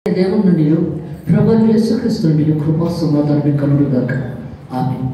దేవుని నుండి ప్రభువైన యేసుక్రీస్తు నుండి కృపా సమాధానం కలుగుగాక. ఆమేన్.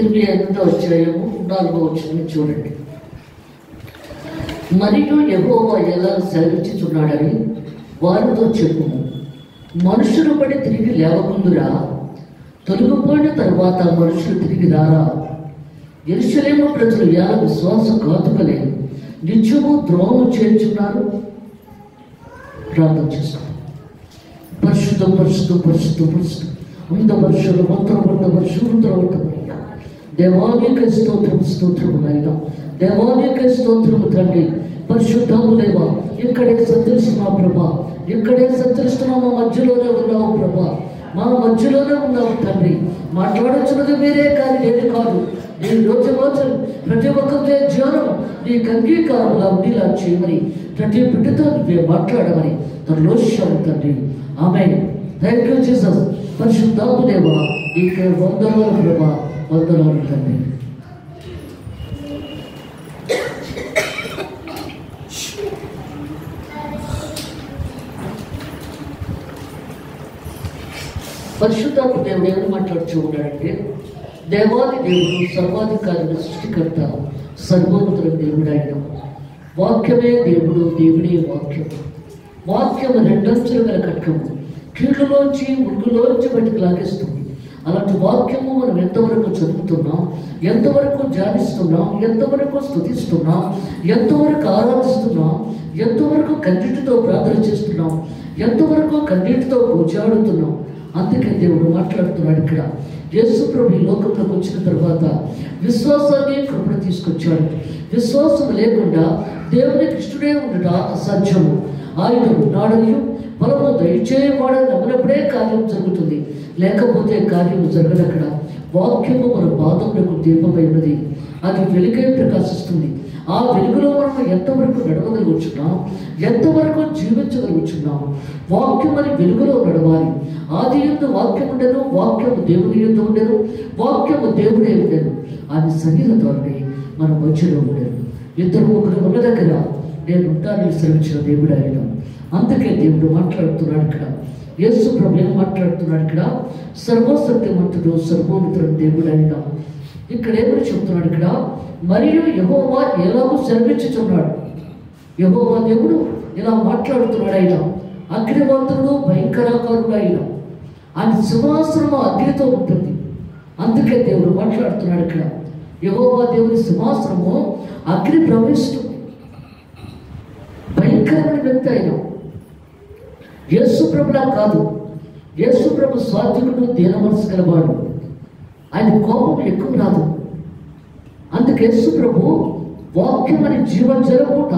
ఇరవై 8వ అధ్యాయము 4వ వచనం చూడండి. మరియు యెహోవా ఎలా సెలవిచ్చుచున్నాడని వారితో చెప్పుము. మనుషులు పడి తిరిగి లేవకుందురా, తొలగిపోయిన తర్వాత మనుషులు తిరిగి రారా. యెరూషలేము ప్రజలు ఎలా విశ్వాసఘాతుకులై నిత్యము ద్రోహం చేయుచున్నారు. ప్రార్థన చేస్తాం. పరిశుద్ధ పరిశుద్ధ పరిశుద్ధ పరిశుద్ధ ఉంద వర్షాలు మంత్రపడ్డ వర్షం దేవానికి స్తోత్రము స్తోత్రము నాయన, దేవానికి స్తోత్రము తండ్రి. పరిశుద్ధము దేవా, ఇక్కడే సంచరిస్తున్నావు ప్రభా, ఇక్కడే సంచరిస్తున్నావు. మా మధ్యలోనే ఉన్నావు ప్రభా, మా మధ్యలోనే ఉన్నావు తండ్రి. మాట్లాడుతున్నది మీరే కానీ నేను కాదు. నీ రోజు ప్రతి ఒక్కరి జ్ఞానం నీకు అంగీకారంగా ఉండేలా చేయమని, ప్రతి బిడ్డతో నువ్వే మాట్లాడమని తనలోశాను తండ్రి. ఆమేన్. Thank you Jesus. పరిశుద్ధాత్మ దేవా, నీకే వందనాలు ప్రభా, వందనాలు తండ్రి. పరిశుద్ధాత్మ దేవుడు ఏమని మాట్లాడుతూ ఉన్నాడంటే, దేవాది దేవుడు సర్వాధికారుల సృష్టికర్త సర్వోన్నతుల దేవుడు ఆయన. వాక్యమే దేవుడు, దేవుడే వాక్యం. వాక్యం రెండంచులు గల ఖడ్గము, కీళ్ళలోంచి ముగ్గులోంచి బయటకు లాగేస్తుంది. అలాంటి వాక్యము మనం ఎంతవరకు చదువుతున్నాం, ఎంతవరకు ధ్యానిస్తున్నాం, ఎంతవరకు స్తుతిస్తున్నాం, ఎంతవరకు ఆరాధిస్తున్నాం, ఎంతవరకు కన్నీటితో ప్రార్థన చేస్తున్నాం, ఎంతవరకు కన్నీటితో పూజాడుతున్నాం. అందుకే దేవుడు మాట్లాడుతున్నాడు ఇక్కడ. యేసు ప్రభు ఈ లోకంలోకి వచ్చిన తర్వాత విశ్వాసాన్ని కృపణ తీసుకొచ్చాడు. విశ్వాసం లేకుండా దేవునికి ఇష్టడే ఉండట అసాధ్యము. ఆయన ఉన్నాడని మనము దయచేయవాడని నమ్మినప్పుడే కార్యం జరుగుతుంది, లేకపోతే కార్యం జరగదు. అక్కడ వాక్యము మన పాదములకు దీపమై ఉన్నది, అది వెలుగై ప్రకాశిస్తుంది. ఆ వెలుగులో మనం ఎంతవరకు నడవగలుగుతున్నాం, ఎంతవరకు జీవించగలుగుతున్నాం. వాక్యం అని వెలుగులో నడవాలి. ఆది యందు వాక్యం ఉండెను, వాక్యము దేవుని యందు ఉండెను, వాక్యము దేవుడే ఉండెను. అది శరీరతోనే మన మధ్యలో ఉండేది. ఇద్దరు ముగ్గురు ఉన్న దగ్గర నేను ఉంటానని శ్రమించిన దేవుడు ఆయన. అందుకే దేవుడు మాట్లాడుతున్నాడు ఇక్కడ. యేసు ప్రభు ఏం మాట్లాడుతున్నాడు ఇక్కడ? సర్వసత్యవంతుడు సర్వోన్నతుడు దేవుడు ఆయన. ఇక్కడ ఏమని చెప్తున్నాడు ఇక్కడ? మరియు యెహోవా ఎలాగో సెలవిచ్చుచున్నాడు. యెహోవా దేవుడు ఇలా మాట్లాడుతున్నాడు. ఆయన అగ్నివంతుడు, భయంకరాకారుడు. ఆయన సింహాసనము అగ్నితో ఉంటుంది. అందుకే దేవుడు మాట్లాడుతున్నాడు ఇక్కడ. యెహోవా దేవుని సింహాసనము అగ్ని ప్రవహిస్తుంది. భయంకరమైన వ్యక్తి ఆయన. యేసు ప్రభులా కాదు. యేసు ప్రభు సాత్వికుడు, దీన మనసు గలవాడు. ఆయన కోపం ఎక్కువ రాదు. అందుకే యేసు ప్రభు వాక్యం అని జీవజలపూట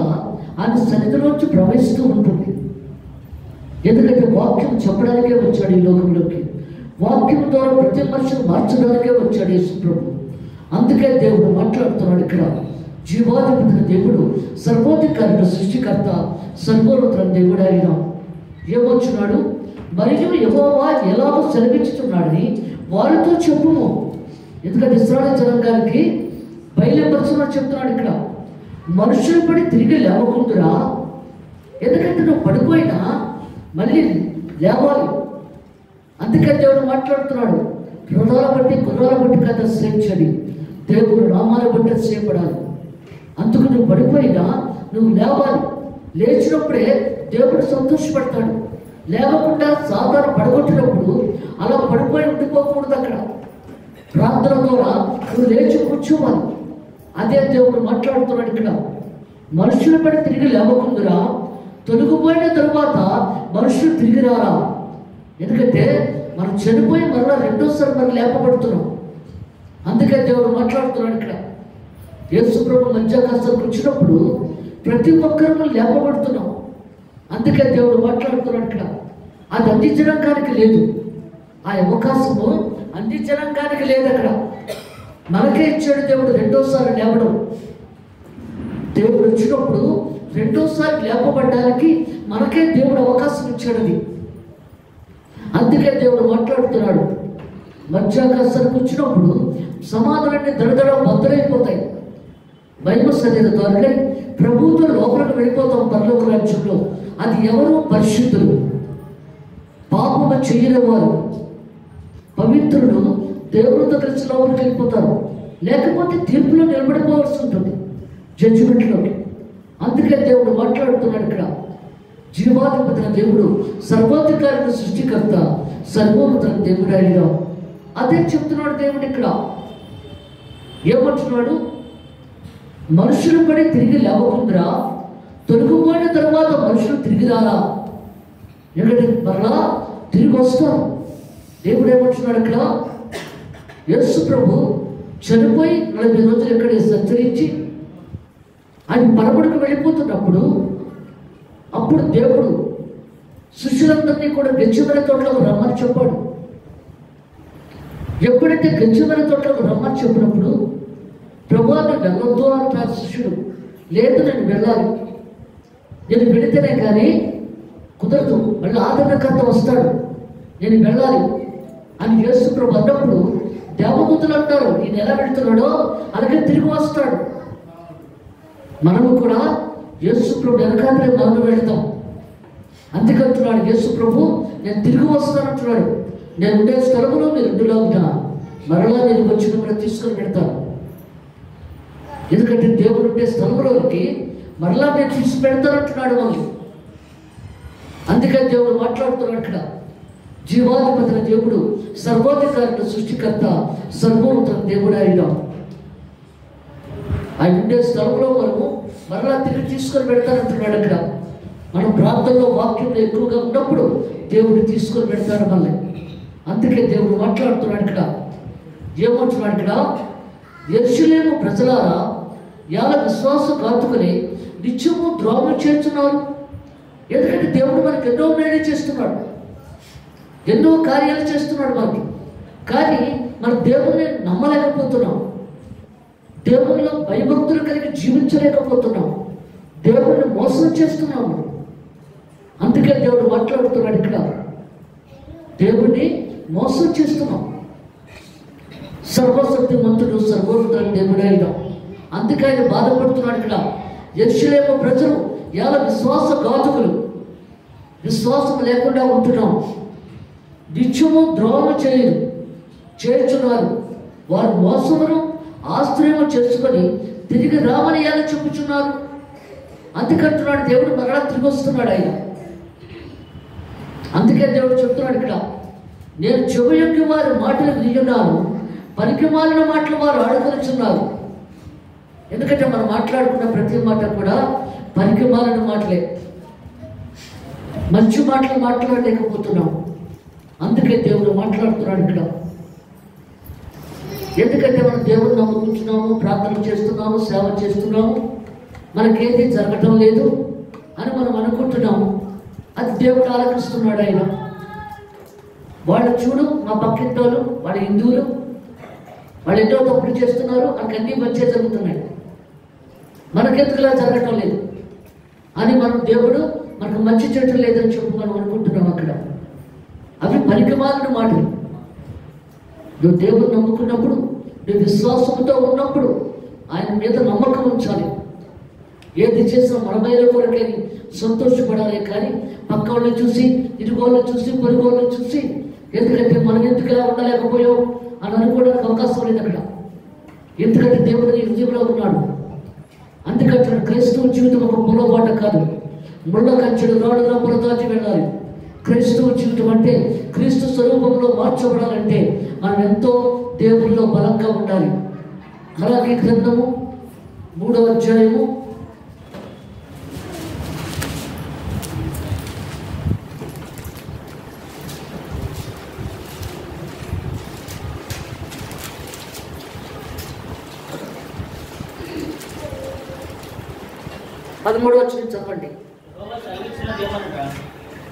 ఆయన సన్నిధిలోంచి ప్రవహిస్తూ ఉంటుంది. ఎందుకంటే వాక్యం చెప్పడానికే వచ్చాడు ఈ లోకంలోకి. వాక్యం ద్వారా ప్రతి మనిషిని మార్చడానికే వచ్చాడు యేసు ప్రభు. అందుకే దేవుడు మాట్లాడుతున్నాడు ఇక్కడ. జీవాధిపతి దేవుడు, సర్వోధికారుడు, సృష్టికర్త, సర్వోన్నతుల దేవుడు ఆయన. ఏమొచ్చున్నాడు? మరియు యెహోవా ఎలాగో సెలవిచ్చుతున్నాడని వారితో చెప్పుము. ఎందుకంటే ఇశ్రాయేలు జనాంగానికి బయలుపరుచున్నాడు చెప్తున్నాడు ఇక్కడ. మనుషులు పడి తిరిగి లేవకుందురా, ఎందుకంటే నువ్వు పడిపోయినా మళ్ళీ లేవాలి. అందుకే దేవుడు మాట్లాడుతున్నాడు. రథాల బట్టి గుర్రాల బట్టి కదా శ్రేయించండి, దేవుడు నామాల బట్టి శ్రేయపడాలి. అందుకు నువ్వు పడిపోయినా నువ్వు లేవాలి. లేచినప్పుడే దేవుడు సంతోషపడతాడు. లేవకుండా సాధారణ పడగొట్టినప్పుడు అలా పడిపోయి ఉండిపోకూడదు. అక్కడ ప్రార్థన ద్వారా నువ్వు లేచి కూర్చోవాలి. అదే దేవుడు మాట్లాడుతున్నాడు ఇక్కడ. మనుషుల పడి తిరిగి లేవకుందురా, తొలగిపోయిన తరువాత మనుషులు తిరిగి రారా. ఎందుకంటే మనం చనిపోయి మరలా రెండోసారి మనం లేపబడుతున్నాం. అందుకే దేవుడు మాట్లాడుతున్నాడు ఇక్కడ. యేసు ప్రభు మధ్యాకాశానికి వచ్చినప్పుడు ప్రతి ఒక్కరూ లేపబడుతున్నాం. అందుకే దేవుడు మాట్లాడుతున్నాడు ఇక్కడ. అది అన్ని జనాంగానికి లేదు, ఆ అవకాశము అన్ని జనాంగానికి లేదు. అక్కడ మనకే ఇచ్చాడు దేవుడు రెండోసారి లేవడం. దేవుడు వచ్చినప్పుడు రెండోసారి లేపబడ్డానికి మనకే దేవుడు అవకాశం ఇచ్చాడు. అది అందుకే దేవుడు మాట్లాడుతున్నాడు. మధ్యాకాశానికి వచ్చినప్పుడు సమాధులన్నీ దడదడ బద్దలైపోతాయి. మహిమ శరీర ద్వారా ప్రభువుతో లోపలికి వెళ్ళిపోతాం పరలోక రాజ్యంలో. అది ఎవరు? పరిశుద్ధులు, పాపము చేయని వారు, పవిత్రులు దేవుడితో కలిసి లోపలికి వెళ్ళిపోతారు. లేకపోతే తీర్పులో నిలబడిపోవాల్సి ఉంటుంది, జడ్జిమెంట్లోకి. అందుకే దేవుడు మాట్లాడుతున్నాడు ఇక్కడ. జీవాధిపతిన దేవుడు, సర్వాధికారిక సృష్టికర్త, సర్వోన్నత దేవుడు ఆయన. అదే చెప్తున్నాడు దేవుడు ఇక్కడ. ఏమంటున్నాడు? మనుషులు పడి తిరిగి లేవకుండా తొలగిపోయిన తర్వాత మనుషులు తిరిగి రారా? ఎందుకంటే మరలా తిరిగి వస్తారు. దేవుడు ఏమంటున్నాడు ఇక్కడ? యేసు ప్రభు చనిపోయి 40 రోజులు ఎక్కడ సంచరించి ఆయన పరముడికి వెళ్ళిపోతున్నప్పుడు అప్పుడు దేవుడు శిష్యులందరినీ కూడా గెచ్చమనే తోటలకు రమ్మని చెప్పాడు. ఎప్పుడైతే గెచ్చమనే తోటలకు రమ్మని చెప్పినప్పుడు ప్రభువా నేను వెళ్ళొద్దు అంటారు శిష్యుడు. లేదు, నేను వెళ్ళాలి, నేను వెళితేనే కానీ కుదరదు, మళ్ళీ ఆదరణకర్త వస్తాడు, నేను వెళ్ళాలి అని యేసు ప్రభు అన్నప్పుడు దేవదూతలు అంటారు ఈయన ఎలా వెళుతున్నాడో అలాగే తిరిగి వస్తాడు. మనము కూడా యేసు ప్రభు వెనకాలే మనం వెళతాం. అందుకంటున్నాడు యేసు ప్రభు, నేను తిరిగి వస్తానంటున్నాడు. నేను ఉండే స్థలంలో మీరు ఇంటిలో ఉన్నా మరలా నేను వచ్చినప్పుడు తీసుకొని పెడతాను. ఎందుకంటే దేవుడు ఉండే స్థలంలోకి మరలా నేను తీసి పెడతానంటున్నాడు మళ్ళీ. అందుకని దేవుడు మాట్లాడుతున్నాడు ఇక్కడ. జీవాధిపతిన దేవుడు, సర్వాధికారిక సృష్టికర్త, సర్వోన్నత దేవుడు ఆయన. ఆయన ఉండే స్థలంలో మనము మరలా తిరిగి తీసుకొని పెడతానంటున్నాడు అక్కడ. మనం ప్రాంతంలో వాక్యంలో ఎక్కువగా ఉన్నప్పుడు దేవుడు తీసుకొని పెడతాడు మళ్ళీ. అందుకే దేవుడు మాట్లాడుతున్నాడు ఇక్కడ. ఏమంటున్నాడు ఇక్కడ? యెరూషలేము ప్రజలారా, యాల విశ్వాసం కాచుకొని నిత్యము ద్రోహం చేస్తున్నారు. ఎందుకంటే దేవుడు మనకి ఎన్నో మేలు చేస్తున్నాడు, ఎన్నో కార్యాలు చేస్తున్నాడు మనకి. కానీ మన దేవుడిని నమ్మలేకపోతున్నాం, దేవునిలో భయభక్తులు కలిగి జీవించలేకపోతున్నాం, దేవుడిని మోసం చేస్తున్నాము. అందుకే దేవుడు మాట్లాడుతున్నాడు ఇక్కడ. దేవుడిని మోసం చేస్తున్నాం. సర్వశక్తిమంతుడు, సర్వోన్నత దేవుడు అయిన. అందుకే ఆయన బాధపడుతున్నాడు ఇక్కడ. యెరూషలేము ప్రజలు ఎలా విశ్వాసఘాతకులు, విశ్వాసం లేకుండా ఉంటున్నాం, నిత్యము ద్రోహం చేయుచున్నారు. వారు మోసమును ఆశ్రయము చేసుకొని తిరిగి రామని ఎలా చెప్పుచున్నారు. అందుకంటున్నాడు దేవుడు మరలా తిరిగి వస్తున్నాడు ఆయన. అందుకే దేవుడు చెప్తున్నాడు ఇక్కడ, నేను చెవి యొక్క వారి మాటలు విన్నాను, పనికి మాలిన మాటలు వారు ఆడుకొనిచున్నారు. ఎందుకంటే మనం మాట్లాడుకున్న ప్రతి మాట కూడా పనికి మాలిన మాటలే, మంచి మాటలు మాట్లాడలేకపోతున్నాం. అందుకే దేవుడు మాట్లాడుతున్నాడు ఇక్కడ. ఎందుకంటే మనం దేవుడిని నమ్ముకుంటున్నాము, ప్రార్థన చేస్తున్నాము, సేవ చేస్తున్నాము, మనకేది జరగటం లేదు అని మనం అనుకుంటున్నాము. అది దేవుడు ఆలోచిస్తున్నాడు ఆయన. వాళ్ళు చూడు, మా పక్కింటోళ్ళు, వాళ్ళ హిందువులు, వాళ్ళు ఎన్నో తప్పులు చేస్తున్నారు, మనకు అన్నీ మంచిగా జరుగుతున్నాయి, మనకెందుకులా జరగటం లేదు అని మనం దేవుడు మనకు మంచి చెట్టు లేదని చెప్పి మనం అనుకుంటున్నాం. అక్కడ అవి పనికిమాలిన మాటలు. నువ్వు దేవుడు నమ్ముకున్నప్పుడు, నువ్వు విశ్వాసంతో ఉన్నప్పుడు ఆయన మీద నమ్మకం ఉంచాలి. ఏది చేసినా మనమైన కొరకే సంతోషపడాలి, కానీ పక్క వాళ్ళని చూసి, ఇరుగోళ్ళని చూసి, పొరుగోళ్ళని చూసి, ఎందుకంటే మనం ఎందుకు ఇలా ఉండలేకపోయాం అని అనుకోవడానికి అవకాశం లేదు అక్కడ. ఎందుకంటే దేవుడు నీ హృదయంలో ఉన్నాడు. అందుకంటే క్రైస్తవ జీవితం ఒక పొలబాట కాదు, ముళ్ళ కంచెడు రాడు రంపలు దాటి వెళ్ళాలి. క్రైస్తవ జీవితం అంటే క్రీస్తు స్వరూపంలో మార్చబడాలంటే మనం ఎంతో దేవుడిలో బలంగా ఉండాలి. మలాకీ గ్రంథము 3వ అధ్యాయము 3 13వ వచనం చదవండి.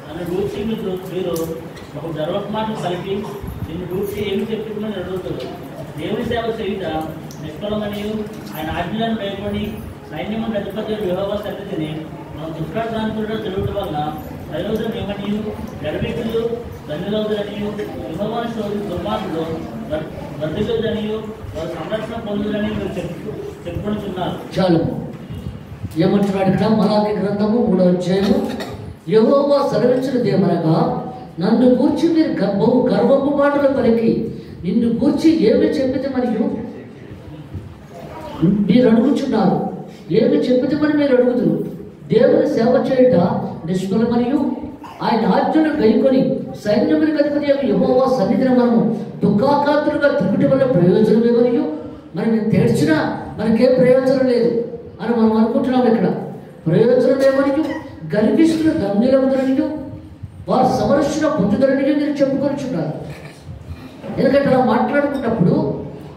నన్ను గూర్చి మీరు ఒక గర్వమాటలు కలిపి నిన్ను గూర్చి ఏమి చెప్పుకుని అడుగుతారు. దేవుని సేవ చేయుట నిష్ఫలమనియు ఆయన ఆజ్ఞలను భయపడి సైన్యమును అధిపతి యెహోవా సన్నిధిని మనం దుఃఖాక్రాంతులుగా తిరుగుట వల్ల ప్రయోజనం ఏమనియు గర్వికులు ధన్యులవుదనియు యెహోవాను శోధి దుర్మార్గులు వర్ధిల్లుదనియు వారు సంరక్షణ పొందుదని మీరు చెప్పుకుంటున్నారు. చాలు. ఏమంటున్నాడు ఇక్కడ? మలాకి గ్రంథము 3వ అధ్యాయము. యెహోవా సెలవిచ్చినదేమనగా, నన్ను గూర్చి మీరు బహు గర్వపు మాటలు పలికి నిన్ను గూర్చి ఏమి చెప్పితే మరియు మీరు అడుగుచున్నారు. ఏమి చెప్పితమని మీరు అడుగుదురు. దేవుని సేవ చేయుట నిష్ఫలమనియు ఆయన ఆజ్ఞను గైకొని సైన్యములకు అధిపతి యెహోవా సన్నిధిని మనము దుఃఖాకాంతులుగా తిరుగుట వల్ల ప్రయోజనం ఏమనియు, మనం తెడ్చినా మనకేం ప్రయోజనం లేదు అని మనం అనుకుంటున్నాం. ఇక్కడ ప్రయోజనం ఏమనియు గర్విష్ఠులు ధన్యులవుదనియు వారు సంరక్షణ పొందుదరనియు మీరు చెప్పుకొనిచున్నారు. ఎందుకంటే అలా మాట్లాడుకున్నప్పుడు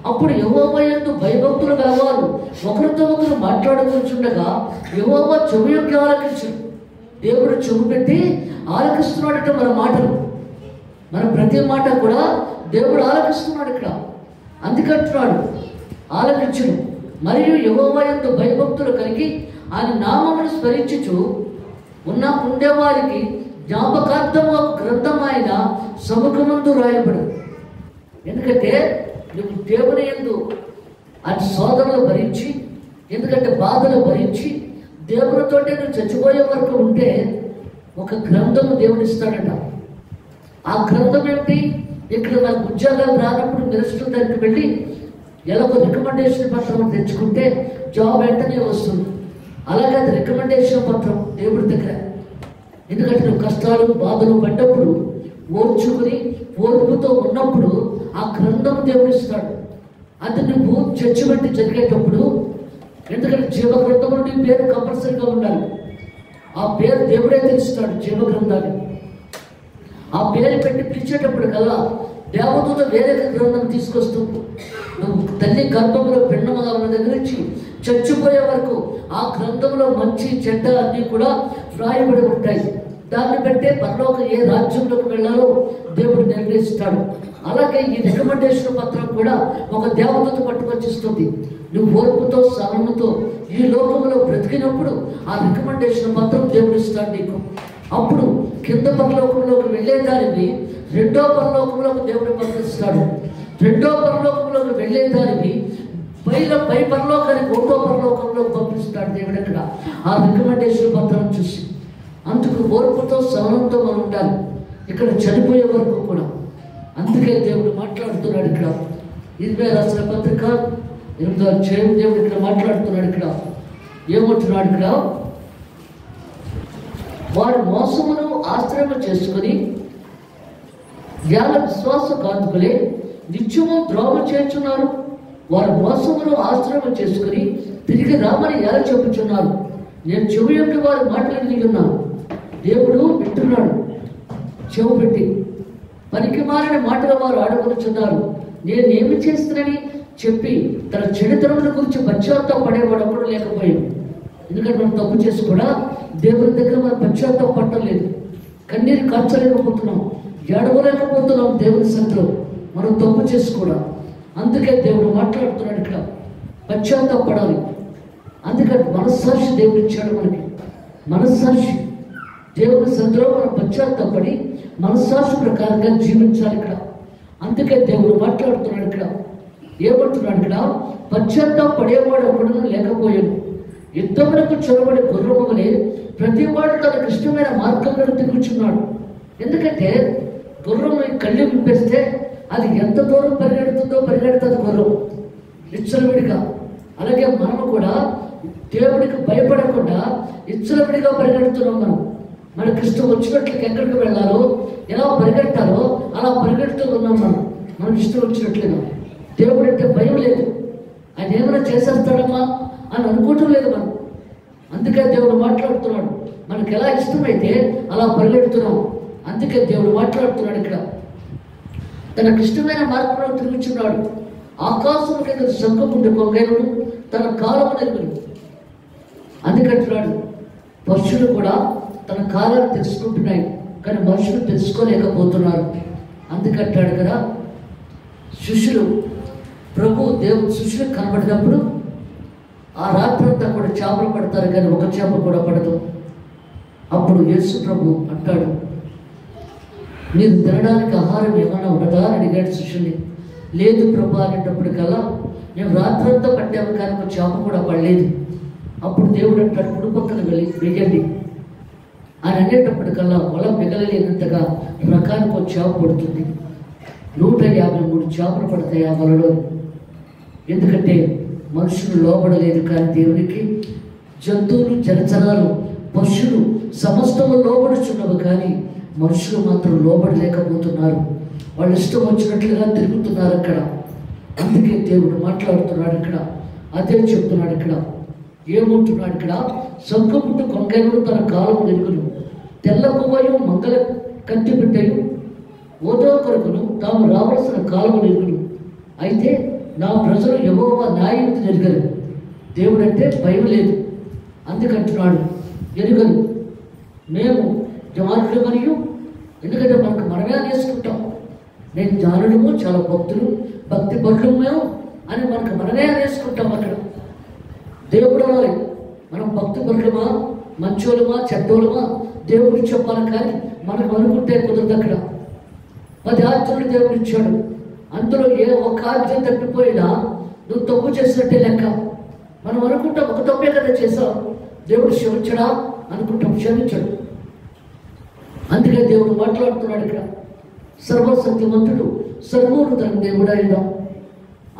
అప్పుడు యెహోవా యందు భయభక్తులు గలవారు ఒకరితో ఒకరు మాట్లాడుకుంటుండగా యెహోవా చెవి యొక్క ఆలకించు. దేవుడు చెవి పెట్టి ఆలకిస్తున్నాడట మన మాటలు. మన ప్రతి మాట కూడా దేవుడు ఆలకిస్తున్నాడు. ఇక్కడ అందుకంటున్నాడు ఆలకించును. మరియు యెహోవా యందు భయభక్తులు కలిగి ఆయన నామమును స్మరించుచు ఉండేవారికి జ్ఞాపకార్థము ఒక గ్రంథం ఆయన సముఖమందు రాయబడు. ఎందుకంటే నువ్వు దేవుని యందు ఆయన శోధనలు భరించి, ఎందుకంటే బాధలు భరించి దేవునితోటే నువ్వు చచ్చిపోయే వరకు ఉంటే ఒక గ్రంథము దేవుడు ఇస్తాడట. ఆ గ్రంథం ఏమిటి? ఇక్కడ మనకు ఉద్యోగాలు రానప్పుడు మినిస్టర్ దగ్గరికి వెళ్ళి ఎలాగో రికమెండేషన్ పత్రం తెచ్చుకుంటే జాబ్ వెంటనే వస్తుంది. అలాగే అది రికమెండేషన్ పత్రం దేవుడి దగ్గర. ఎందుకంటే నువ్వు కష్టాలు బాధలు పడ్డప్పుడు ఓర్చుకుని ఓర్పుతో ఉన్నప్పుడు ఆ గ్రంథం దేవుడు ఇస్తాడు. అది నువ్వు జడ్జిమెంట్ జరిగేటప్పుడు, ఎందుకంటే జీవ గ్రంథంలో నీ పేరు కంపల్సరీగా ఉండాలి. ఆ పేరు దేవుడే తెలుస్తాడు జీవ గ్రంథాన్ని. ఆ పేరు పెట్టి పిలిచేటప్పుడు కదా దేవదూత వేరే గ్రంథం తీసుకొస్తుంది. నువ్వు తల్లి గర్భంలో పిండముగా ఉన్న దగ్గర నుంచి చచ్చిపోయే వరకు ఆ గ్రంథంలో మంచి చెడ్డ అన్నీ కూడా వ్రాయబడి ఉంటాయి. దాన్ని బట్టే పరలోక ఏ రాజ్యంలోకి వెళ్ళాలో దేవుడు నిర్ణయిస్తాడు. అలాగే ఈ రికమెండేషన్ పత్రం కూడా ఒక దేవదూత పట్టుకొచ్చిస్తుంది. నువ్వు ఓర్పుతో సహనముతో ఈ లోకంలో బ్రతికినప్పుడు ఆ రికమెండేషన్ పత్రం దేవుడు ఇస్తాడు నీకు. అప్పుడు కింద పరలోకంలోకి వెళ్ళేదానిని రెండో పరలోకంలోకి దేవుడు పంపిస్తాడు. రెండో పరలోకంలోకి వెళ్ళేదానిని పై పరలోకానికి ఒకటో పరలోకంలోకి పంపిస్తాడు దేవుడు. అక్కడ ఆ రికమెండేషన్ పత్రం చూసి అందుకు ఓర్పుతో సహనంతో మనం ఉండాలి ఇక్కడ చనిపోయే వరకు కూడా. అందుకే దేవుడు మాట్లాడుతున్నాడు ఇక్కడ. ఇరవై రాసిన పత్రిక 8వ అధ్యాయం దేవుడు ఇక్కడ మాట్లాడుతున్నాడు. ఇక్కడ ఏమంటున్నాడు? ఇక్కడ వారి మోసమును ఆశ్రయం చేసుకుని విశ్వాస కాంతుకులే నిత్యము ద్రోహం చేస్తున్నారు. వారు మోసమును ఆశ్రయం చేసుకుని తిరిగి రామని ఎలా చెప్పుచున్నారు. నేను చెవి యొక్క వారి మాటలు విని ఉన్నాను. దేవుడు వింటున్నాడు చెవు పెట్టి. పనికి మారిన మాటలు వారు ఆడుకొనిచున్నారు. నేనేమి చేస్తానని చెప్పి తన చెడుతనముల గురించి పశ్చాత్తాపడేవాడు అప్పుడు లేకపోయాడు. ఎందుకంటే మనం తప్పు చేసి కూడా దేవుని దగ్గర మనం పశ్చాత్తాపడటం లేదు. కన్నీరు కార్చలేకపోతున్నాం, ఏడవలేకపోతున్నాం దేవుని సన్నిధిలో మనం తప్పు చేసి కూడా. అందుకే దేవుడు మాట్లాడుతున్నాడు ఇక్కడ, పశ్చాత్తాపడాలి. అందుకని మనస్సాక్షి దేవుడు ఇచ్చాడు మనకి. మనస్సాక్షి దేవుని సన్నిధిలో మనం పశ్చాత్తాపడి మనస్సాక్షి ప్రకారంగా జీవించాలి ఇక్కడ. అందుకే దేవుడు మాట్లాడుతున్నాడు ఇక్కడ. ఏమంటున్నాడు ఇక్కడ? పశ్చాత్తాపడేవాడు ఒకడు లేకపోయాడు. యుద్ధములకు చొరబడి గుర్రములే ప్రతి వాడు తనకు ఇష్టమైన మార్గంలో తిరుగుచున్నాడు. ఎందుకంటే గుర్రం కళ్ళు విప్పేస్తే అది ఎంత దూరం పరిగెడుతుంది గుర్రం ఇచ్చలవిడిగా. అలాగే మనము కూడా దేవుడికి భయపడకుండా ఇచ్చలవిడిగా పరిగెడుతున్నాం. మనకి ఇష్టం వచ్చినట్లకి ఎక్కడికి వెళ్ళాలో ఎలా పరిగెట్టాలో అలా పరిగెడుతూ ఉన్నాం. మనకి ఇష్టం వచ్చినట్లుగా. దేవుడు అంటే భయం లేదు. ఆయన ఏమైనా చేసేస్తాడమ్మా అని అనుకోవటం లేదు మనం. అందుకే దేవుడు మాట్లాడుతున్నాడు. మనకి ఎలా ఇష్టమైతే అలా పరిగెడుతున్నాం. అందుకే దేవుడు మాట్లాడుతున్నాడు ఇక్కడ. తనకు ఇష్టమైన మార్గంలో తిరుగుచున్నాడు. ఆకాశం కింద శంఖముండి కొంగైనడు తన కాలము నెరుగుడు. అందుకంటున్నాడు పశువులు కూడా తన కాలాన్ని తెలుసుకుంటున్నాయి, కానీ మనుషులు తెలుసుకోలేకపోతున్నారు. అందుకంటాడు కదా, శిష్యులు దేవుడు శిష్యులకు కనబడినప్పుడు ఆ రాత్రంతా కూడా చేపలు పడతారు, కానీ ఒక చేప కూడా పడదు. అప్పుడు యేసు ప్రభు అంటాడు, మీరు తినడానికి ఆహారం ఏమైనా ఉన్నదా అని అడిగాడు శిష్యుని. లేదు ప్రభు అనేటప్పటికల్లా మేము రాత్రంతా పట్టాము, కానీ ఒక చేప కూడా పడలేదు. అప్పుడు దేవుడు అంటాడు, కుడి పక్కన వెయ్యండి అని అనేటప్పటికల్లా వల మిగలలేనంతగా రకానికి ఒక చేప పడుతుంది. 153 చేపలు పడతాయి ఆ వలలో. ఎందుకంటే మనుషులు లోబడలేదు, కానీ దేవునికి జంతువులు, జలచరాలు, పశువులు సమస్తము లోబడుచున్నవి, కానీ మనుషులు మాత్రం లోబడలేకపోతున్నారు. వాళ్ళు ఇష్టం వచ్చినట్లుగా తిరుగుతున్నారు అక్కడ. అందుకే దేవుడు మాట్లాడుతున్నాడు ఇక్కడ, అదే చెప్తున్నాడు ఇక్కడ. ఏమంటున్నాడు ఇక్కడ, సొంకపుట్టు కొంగెనుడు తన కాలం ఎరుగును, తెల్ల పువ్వయు మంగళ కత్తి బిడ్డయు ఓదో కొరకును తాము రావలసిన కాలం ఎరుగును. అయితే నా ప్రజలు యెహోవా న్యాయవిధి ఎరుగరు. దేవుడు అంటే భయం లేదు. అందుకంటున్నాడు, ఎరుగరు. మేము జ్ఞానులు మరియు, ఎందుకంటే మనకు మనమే అనేసుకుంటాం, నేను జ్ఞానులము, చాలా భక్తులు, భక్తి పరులము అని మనకు మనమే అనేసుకుంటాం. అక్కడ దేవుడు మనం భక్తి పరులమా, మంచోళమా, చెడ్డోళమా దేవుడికి చెప్పాలి, కానీ మనకు అనుకుంటే కుదరదు. అక్కడ 10 ఆజ్ఞలు దేవుడు ఇచ్చాడు, అందులో ఏ ఒక్క ఆజ్ఞ తప్పిపోయినా నువ్వు తప్పు చేసినట్టే లెక్క. మనం అనుకుంటాం ఒక తప్పే కదా చేసాం, దేవుడు క్షమించడా అనుకుంటాం, క్షమించడు. అందుకే దేవుడు మాట్లాడుతున్నాడు ఇక్కడ, సర్వశక్తివంతుడు, సర్వోన్నత దేవుడు అయినా.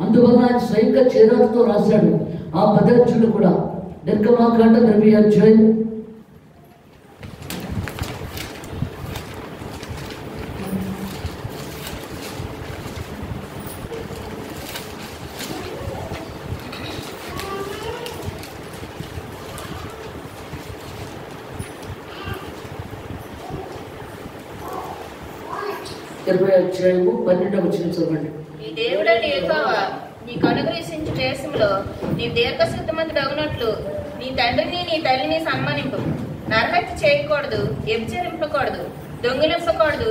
అందువల్ల ఆయన స్వయంగా చేరాలతో రాశాడు ఆ 10 ఆజ్ఞలు కూడా. నిర్గమాకాండ 20వ అధ్యాయం 20వ అధ్యాయము 12వ వచనం చదవండి. నీ దేవుడైన యెహోవా నీకు అనుగ్రహించు దేశంలో నీ దీర్ఘశాంతమంతుడగునట్లు నీ తండ్రిని నీ తల్లిని సన్మానింపు. నరహత్య చేయకూడదు, వ్యభిచరింపకూడదు, దొంగిలింపకూడదు,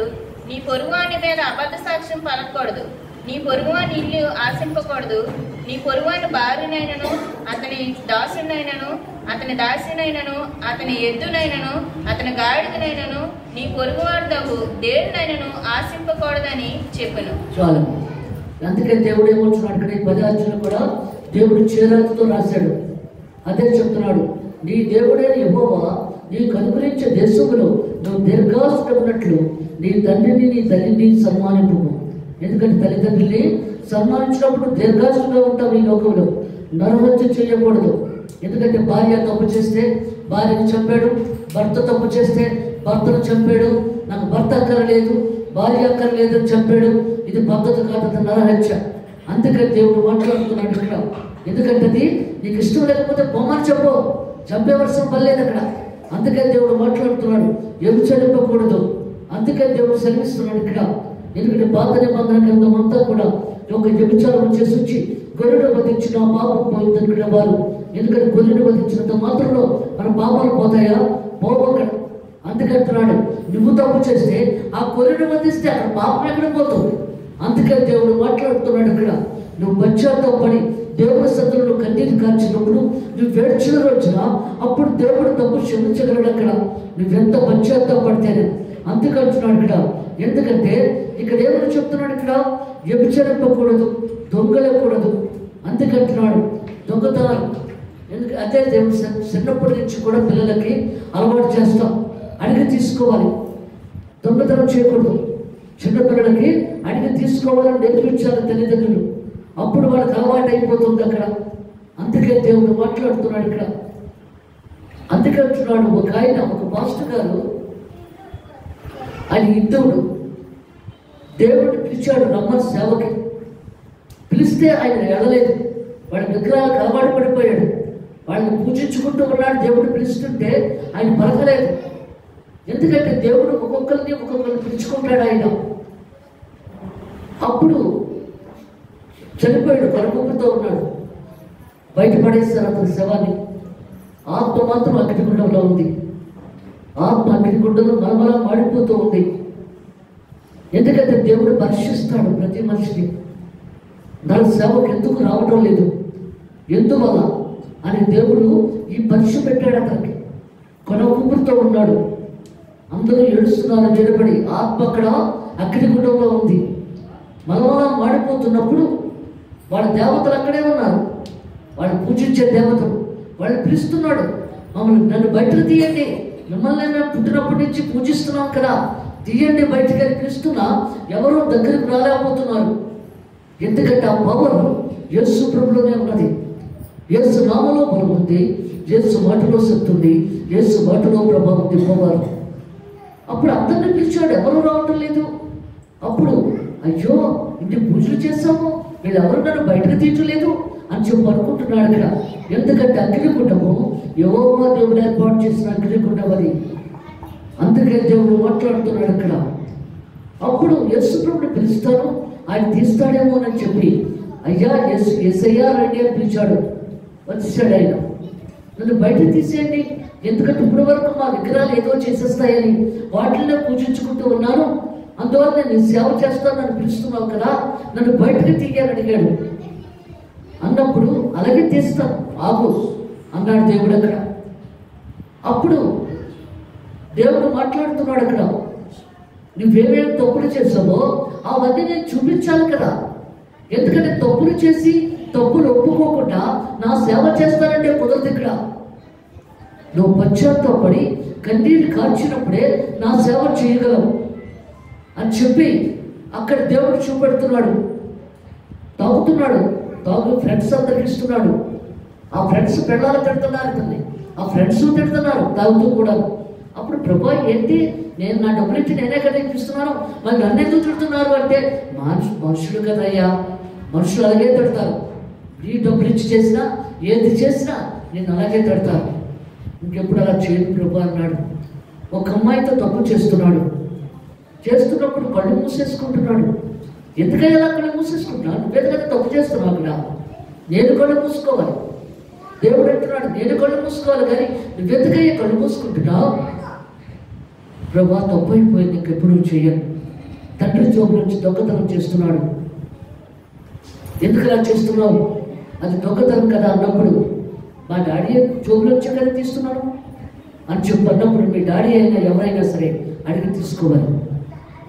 నీ పొరుగువాని మీద అబద్ధ సాక్ష్యం పలకూడదు, నీ పొరుగువాని ఇల్లు ఆశింపకూడదు, నీ పొరుగువాని భార్యనైనను, అతని దాసునైనను, అతని దాసినైనను, అతని ఎద్దునైనను, అతని గాడిదనైనను, నీ పొరుగువాడు దేనినైనను ఆశింపకూడదని చెప్పను. చాలు. అందుకే దేవుడు ఏమవుతున్నాడు ఇక్కడ, ఈ 10 ఆజ్ఞలు కూడా దేవుడు చేరాలతో రాశాడు. అదే చెప్తున్నాడు, నీ దేవుడైన యెహోవా నీకు అనుగ్రహించే దేశంలో నువ్వు దీర్ఘాయుష్కున్నట్లు నీ తండ్రిని నీ తల్లిని సన్మానింపు. ఎందుకంటే తల్లిదండ్రుల్ని సన్మానించినప్పుడు దీర్ఘాయుష్గా ఉంటావు ఈ లోకంలో. నరహత్య చేయకూడదు. ఎందుకంటే భార్య తప్పు చేస్తే భార్యను చంపాడు, భర్త తప్పు చేస్తే భర్తను చంపాడు. నాకు భర్త అక్కరలేదు, భార్య అక్కరలేదు అని చంపాడు. ఇది పద్ధతి కాదు, అది నరహత్య. అందుకని దేవుడు మాట్లాడుతున్నాడు ఇక్కడ. ఎందుకంటే అది నీకు ఇష్టం లేకపోతే బొమ్మని చెప్పు, చంపేవలసిన పని లేదు అక్కడ. అందుకని దేవుడు మాట్లాడుతున్నాడు, వ్యభిచరింపకూడదు. అందుకని దేవుడు సెలవిస్తున్నాడు ఇక్కడ. ఎందుకంటే పాత నిబంధన గ్రంథం అంతా కూడా ఒక వ్యభిచారం చేసి వచ్చి గొర్రెను వధించిన పాపం పోయిందనుకునే వారు. ఎందుకంటే గొర్రెను వధించినంత మాత్రంలో మన పాపాలు పోతాయా? పోవక్కడ. అందుకంటున్నాడు, నువ్వు తప్పు చేస్తే ఆ గొర్రెను వధిస్తే అక్కడ పాపం ఎక్కడ పోతావు? అందుకని దేవుడు మాట్లాడుతున్నాడు ఇక్కడ. నువ్వు పశ్చాత్తాపడి దేవుడి సన్నిధిలో కన్నీరు కార్చినప్పుడు, నువ్వు వేడ్చిన రోజున అప్పుడు దేవుడు తప్పు క్షమించగలడు అక్కడ, నువ్వెంత పశ్చాత్తాపడితేనే. అందుకంటున్నాడు ఇక్కడ. ఎందుకంటే ఇక్కడ ఏమని చెప్తున్నాడు ఇక్కడ, వ్యభిచరింపకూడదు, దొంగలకూడదు. అందుకంటున్నాడు దొంగతనాలు. ఎందుకంటే అదే దేవుడు చిన్నప్పటి నుంచి కూడా పిల్లలకి అలవాటు చేస్తాం, అడిగి తీసుకోవాలి. దొంగతనం చేయకూడదు. చిన్నపిల్లలకి అడిగి తీసుకోవాలని నేర్పించాలి తల్లిదండ్రులు. అప్పుడు వాళ్ళకి అలవాటు అయిపోతుంది అక్కడ. అందుకే దేవుడు మాట్లాడుతున్నాడు ఇక్కడ. అందుకే అంటున్నాడు, ఒక ఆయన, ఒక మాస్టర్ గారు, ఆయన హిందువుడు, దేవుడు పిలిచాడు రమ్మని సేవకి. పిలిస్తే ఆయన వెళ్ళలేదు. వాడి విగ్రహాలకు అలవాటు పడిపోయాడు. వాళ్ళని పూజించుకుంటూ ఉన్నాడు. దేవుడు పిలుస్తుంటే ఆయన పలకలేదు. ఎందుకంటే దేవుడు ఒక్కొక్కరిని పిలుచుకుంటాడు ఆయన. అప్పుడు చనిపోయాడు, కనుకొప్పుతో ఉన్నాడు. బయటపడేస్తారు అతని శవాన్ని. ఆత్మ మాత్రం అగ్నిగుండంలో ఉంది. ఆత్మ అగ్నిగుండంలో మలమలా మాడిపోతూ ఉంది. ఎందుకంటే దేవుడు పరీక్షిస్తాడు ప్రతి మనిషిని. నా సేవకు ఎందుకు రావడం లేదు, ఎందువల్ల అని దేవుడు ఈ పరీక్ష పెట్టాడు. అతనికి కొన ఊపిరితో ఉన్నాడు. అందరూ ఏడుస్తున్నారు నిలబడి. ఆత్మ అక్కడ అగ్నిగుండంలో ఉంది. మలమలా మాడిపోతున్నప్పుడు వాళ్ళ దేవతలు అక్కడే ఉన్నారు. వాళ్ళు పూజించే దేవతలు వాళ్ళు పిలుస్తున్నాడు, మమ్మల్ని నన్ను బయటకు తీయండి, మిమ్మల్ని మేము పుట్టినప్పటి నుంచి పూజిస్తున్నాం కదా, తీయండి బయటకు అని పిలుస్తున్నా ఎవరో దగ్గరికి రాలేకపోతున్నారు. ఎందుకంటే ఆ పవర్ యేసు ప్రభులోనే ఉన్నది. యేసు నామలో బలం ఉంది, యేసు మాటలో శక్తి ఉంది, యేసు మాటలో ప్రభావం ఉంది, పవర్. అప్పుడు అందరినీ పిలిచాడు, ఎవరు రావటం లేదు. అప్పుడు అయ్యో ఇన్ని పూజలు చేస్తాము, వీళ్ళు ఎవరు నన్ను బయటకు తీయట్లేదు అని చెప్పి అనుకుంటున్నాడు అక్కడ. ఎందుకంటే అగ్నిగుండము యెహోవా దేవుడు ఏర్పాటు చేసిన అగ్నిగుండం అది. అందుకే దేవుడు మాట్లాడుతున్నాడు అక్కడ. అప్పుడు యేసు ప్రభుని పిలుస్తాను, ఆయన తీస్తాడేమో అని చెప్పి అయ్యా యేసయ్యా రండి అని పిలిచాడు. వచ్చాడు ఆయన. నన్ను బయటకు తీసేయండి, ఎందుకంటే ఇప్పటి వరకు మా విగ్రహాలు ఏదో చేసేస్తాయని వాటిల్లో పూజించుకుంటూ ఉన్నాను, అందువల్ల నేను సేవ చేస్తాను, నన్ను పిలుస్తున్నావు కదా, నన్ను బయటకు తీయాలని అడిగాడు. అన్నప్పుడు అలాగే తీస్తాను ఆగు అన్నాడు దేవుడు అక్కడ. అప్పుడు దేవుడు మాట్లాడుతున్నాడు అక్కడ, నువ్వేమేమి తప్పులు చేసావో అవన్నీ నేను చూపించాలి కదా. ఎందుకంటే తప్పులు చేసి తప్పులు ఒప్పుకోకుండా నా సేవ చేస్తానంటే కుదరదు. ఇక్కడ నువ్వు పశ్చాత్తాపడి కన్నీరు కార్చినప్పుడే నా సేవ చేయగలవు అని చెప్పి అక్కడ దేవుడు చూపెడుతున్నాడు. తాగుతున్నాడు, తాగు ఫ్రెండ్స్ అందరికి ఇస్తున్నాడు. ఆ ఫ్రెండ్స్ పెళ్ళాలు తిడుతున్నారు ఇతన్ని, ఆ ఫ్రెండ్స్ తిడుతున్నారు తాగుతూ కూడా. అప్పుడు ప్రభా ఏంటి, నేను నా డబ్బులు ఇచ్చి నేనే కదా ఇప్పిస్తున్నాను, మరి నన్ను ఎందుకు తిడుతున్నారు అంటే, మనుషులు కదయ్యా, మనుషులు అలాగే తిడతారు. ఈ డబ్బులు ఇచ్చి చేసినా ఏది చేసినా నేను అలాగే తిడతాను, ఇంకెప్పుడు అలా చేయను ప్రభా అన్నాడు. ఒక అమ్మాయితో తప్పు చేస్తున్నప్పుడు కళ్ళు మూసేసుకుంటున్నాడు. ఎందుకని అలా కళ్ళు మూసేసుకుంటున్నాను, నువ్వేది కదా తప్పు చేస్తున్నావు అక్కడ, నేను కళ్ళు మూసుకోవాలి. దేవుడు అంటున్నాడు నేను కళ్ళు మూసుకోవాలి, కానీ నువ్వెందుకయ్యా కళ్ళు మూసుకుంటున్నావు. ప్రభా తప్పు అయిపోయింది, ఇంకెప్పుడు చేయను. తండ్రి జోబు నుంచి దొంగతనం చేస్తున్నాడు. ఎందుకు అలా చేస్తున్నావు, అది దొంగతనం కదా అన్నప్పుడు, మా డాడీ జోబులో వచ్చి కదా తీస్తున్నాను అని చెప్పి అన్నప్పుడు, మీ డాడీ అయినా ఎవరైనా సరే అడిగి తీసుకోవాలి,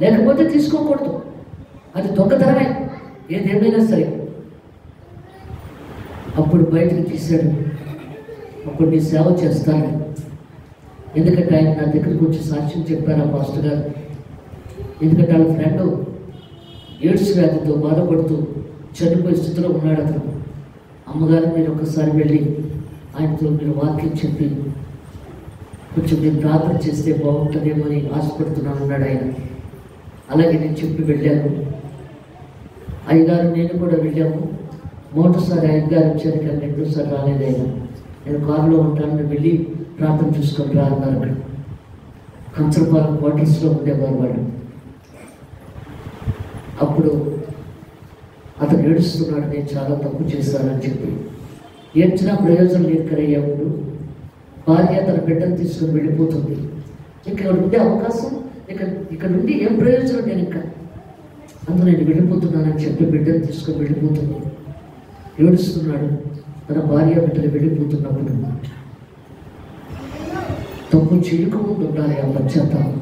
లేకపోతే తీసుకోకూడదు. అది దొంగతనమే ఏదేమైనా సరే. అప్పుడు బయటకు తీశాడు. అప్పుడు నీ సేవ చేస్తాను. ఎందుకంటే ఆయన నా దగ్గరికి వచ్చి సాక్ష్యం చెప్పారు ఆ పాస్టర్ గారు. ఎందుకంటే వాళ్ళ ఫ్రెండ్ ఎయిడ్స్ వ్యాధితో బాధపడుతూ చనిపోయే స్థితిలో ఉన్నాడు అతను. అమ్మగారు మీరు ఒకసారి వెళ్ళి ఆయనతో మీరు వాక్యం చెప్పి కొంచెం మీరు ప్రార్థన చేస్తే బాగుంటుందేమో అని ఆశపడుతున్నాను అన్నాడు ఆయన. అలాగే నేను చెప్పి వెళ్ళాను. అయ్యగారు నేను కూడా వెళ్ళాము. మొదటిసారి అయ్యగారు వచ్చారు కానీ రెండోసారి రాలేదు ఆయన. నేను కారులో ఉంటాను, నేను వెళ్ళి ప్రార్థన చూసుకొని రా అన్నారు. అక్కడ కంచరపాలెం క్వార్టర్స్లో ఉండేవారు వాళ్ళు. అప్పుడు అతను ఏడుస్తున్నాడు, నేను చాలా తప్పు చేశానని చెప్పి. ఏడ్చినా ప్రయోజనం లేదు కదయ్యా. ఇప్పుడు భార్య తన బిడ్డను తీసుకొని వెళ్ళిపోతుంది. ఇక్కడ ఉండే అవకాశం ఇక్కడ నుండి ఏం ప్రయోజనం నేను ఇంకా, అందులో నేను వెళ్ళిపోతున్నానని చెప్పి బిడ్డను తీసుకొని వెళ్ళిపోతుంది. ఏడుస్తున్నాడు. తన భార్య బిడ్డలు వెళ్ళిపోతున్నప్పుడు తప్పు చేయకముందు ఉండాలి ఆ పశ్చాత్తాపం.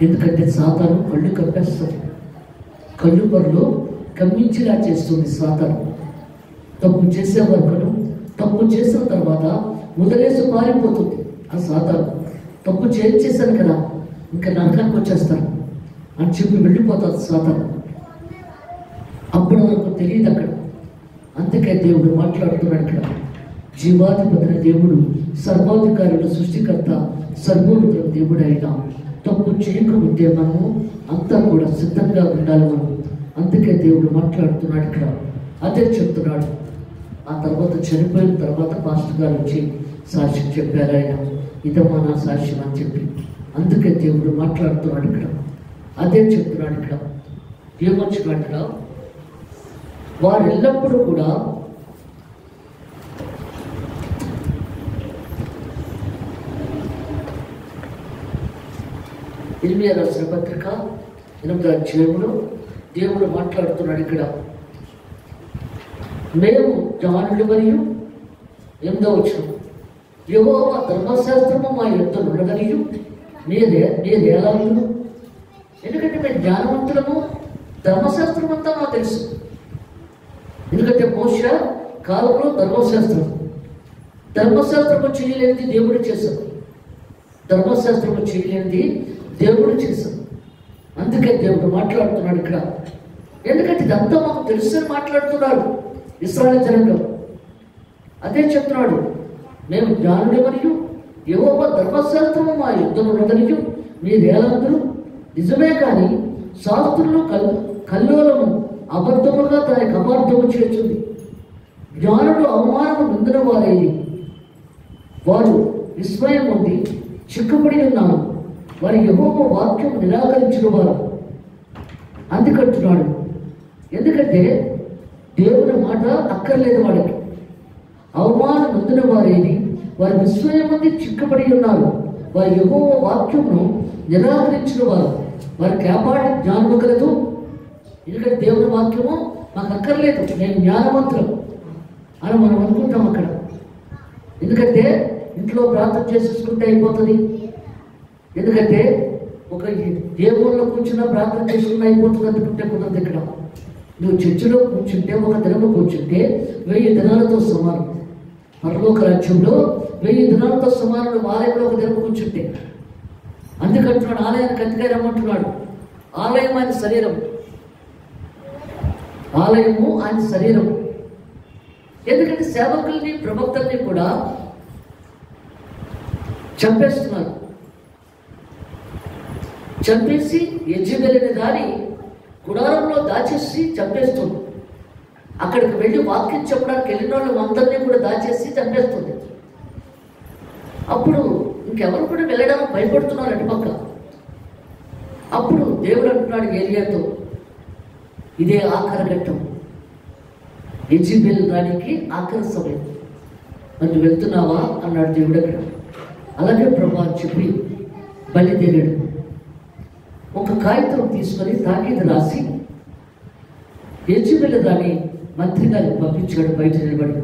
ఎందుకంటే సాతాను కళ్ళు కప్పేస్తుంది, కళ్ళు పనులు కమ్మించేలా చేస్తుంది సాతాను. తప్పు చేసే వరకును తప్పు చేసిన తర్వాత వదిలేసి పారిపోతుంది ఆ సాతాను. తప్పు చేశాను కదా ఇంకా నరకానికి వచ్చేస్తాను అని చెప్పి వెళ్ళిపోతుంది సాతాను. అప్పుడు వరకు తెలియదు అక్కడ. అందుకే దేవుడు మాట్లాడుతున్నాడు ఇక్కడ. జీవాధిపతిన దేవుడు, సర్వాధికారుల సృష్టికర్త, సర్వోన్నత దేవుడు అయినా తప్పు చేయకముందే మనము అంతా కూడా సిద్ధంగా ఉండాలి మనం. అందుకే దేవుడు మాట్లాడుతున్నాడు ఇక్కడ. అదే చెప్తున్నాడు. ఆ తర్వాత చనిపోయిన తర్వాత పాస్టర్ గారు వచ్చి సాక్ష్యం చెప్పారు ఆయన, ఇదమ్మా నా సాక్ష్యం అని చెప్పి. అందుకే దేవుడు మాట్లాడుతున్నాడు ఇక్కడ. అదే చెప్తున్నాడు ఇక్కడ. ఏమొచ్చినాడు ఇక్కడ, వారు ఎల్లప్పుడూ కూడా ఇర్మియా రాసిన పత్రిక 8వ అధ్యాయంలో దేవుడు మాట్లాడుతున్నాడు. ఇక్కడ మేము జ్ఞానులు మరియు 8వ వచనం, యెహోవా ధర్మశాస్త్రము మా యొద్ద ఉండగలిగి మీరేలాగును. ఎందుకంటే మేము జ్ఞానవంతులము, ధర్మశాస్త్రం అంతా మాకు తెలుసు. ఎందుకంటే మోషే కాలంలో ధర్మశాస్త్రము చేయలేనిది దేవుడు చేశాడు. ధర్మశాస్త్రము చేయలేనిది దేవుడు చేశాడు. అందుకే దేవుడు మాట్లాడుతున్నాడు ఇక్కడ. ఎందుకంటే ఇదంతా మాకు తెలుసు అని మాట్లాడుతున్నాడు ఇశ్రాయేలు జనాంగం. అదే చెప్తున్నాడు, మేము జ్ఞానులు మరియు యెహోవా ధర్మశాస్త్రము మా యుద్ధం ఉండగలిగి మీరేలందరూ. నిజమే కానీ శాస్త్రులు కల్లోలము అబద్ధముగా దానికి అపార్థము చేస్తుంది. జ్ఞానులు అవమానము నిందిన వారేది, వారు విస్మయం ఉంది చిక్కుపడి ఉన్నారు, వారి యెహోవా వాక్యం నిరాకరించిన వారు. అందుకంటున్నాడు, ఎందుకంటే దేవుని మాట అక్కర్లేదు వాడికి. అవమానం నొందిన వారేది, వారి విస్మయం ఉంది చిక్కుపడి ఉన్నారు, వారి యెహోవా వాక్యమును నిరాకరించిన వారు. వారి కాపాడే జ్ఞానము కలదు. ఎందుకంటే దేవుని వాక్యము మాకు అక్కర్లేదు, నేను జ్ఞానవంతులం అని మనం అనుకుంటాం అక్కడ. ఎందుకంటే ఇంట్లో ప్రార్థన చేసేసుకుంటే అయిపోతుంది. ఎందుకంటే ఒక దేవుళ్ళలో కూర్చున్నా ప్రార్థన చేసుకున్నా అయిపోతుంది అనుకుంటే కుదరదు. ఇక్కడ నువ్వు చర్చిలో కూర్చుంటే, ఒక దినము కూర్చుంటే 1000 దినాలతో సమానం. పరలోక రాజ్యంలో 1000 దినాలతో సమానం ఆలయంలో ఒక దినం కూర్చుంటే. అందుకంటున్నాడు ఆలయానికి అందుకే రమ్మంటున్నాడు. ఆలయం ఆయన శరీరం, ఆలయము ఆయన శరీరం. ఎందుకంటే సేవకుల్ని ప్రవక్తల్ని కూడా చంపేస్తున్నారు. చంపేసి యెజెబెల్ దాని గుడారంలో దాచేసి చంపేస్తుంది. అక్కడికి వెళ్ళి వాక్యం చెప్పడానికి వెళ్ళిన వాళ్ళు అందరినీ కూడా దాచేసి చంపేస్తుంది. అప్పుడు ఇంకెవరు కూడా వెళ్ళడానికి భయపడుతున్నారు అటుపక్క. అప్పుడు దేవుడు అంటున్నాడు ఏలియాతో, ఇదే ఆఖరి ఘట్టం, యెజెబెల్ రానికి ఆఖరి సమయం, మరి వెళ్తున్నావా అన్నాడు దేవుడు అక్కడ. అలాగే ప్రభు అని చెప్పి బయలుదేరాడు. ఒక కాగితం తీసుకొని తాకీదు రాసి యెజెబెల్ రాని మంత్రి గారికి పంపించాడు. బయట నిలబడి,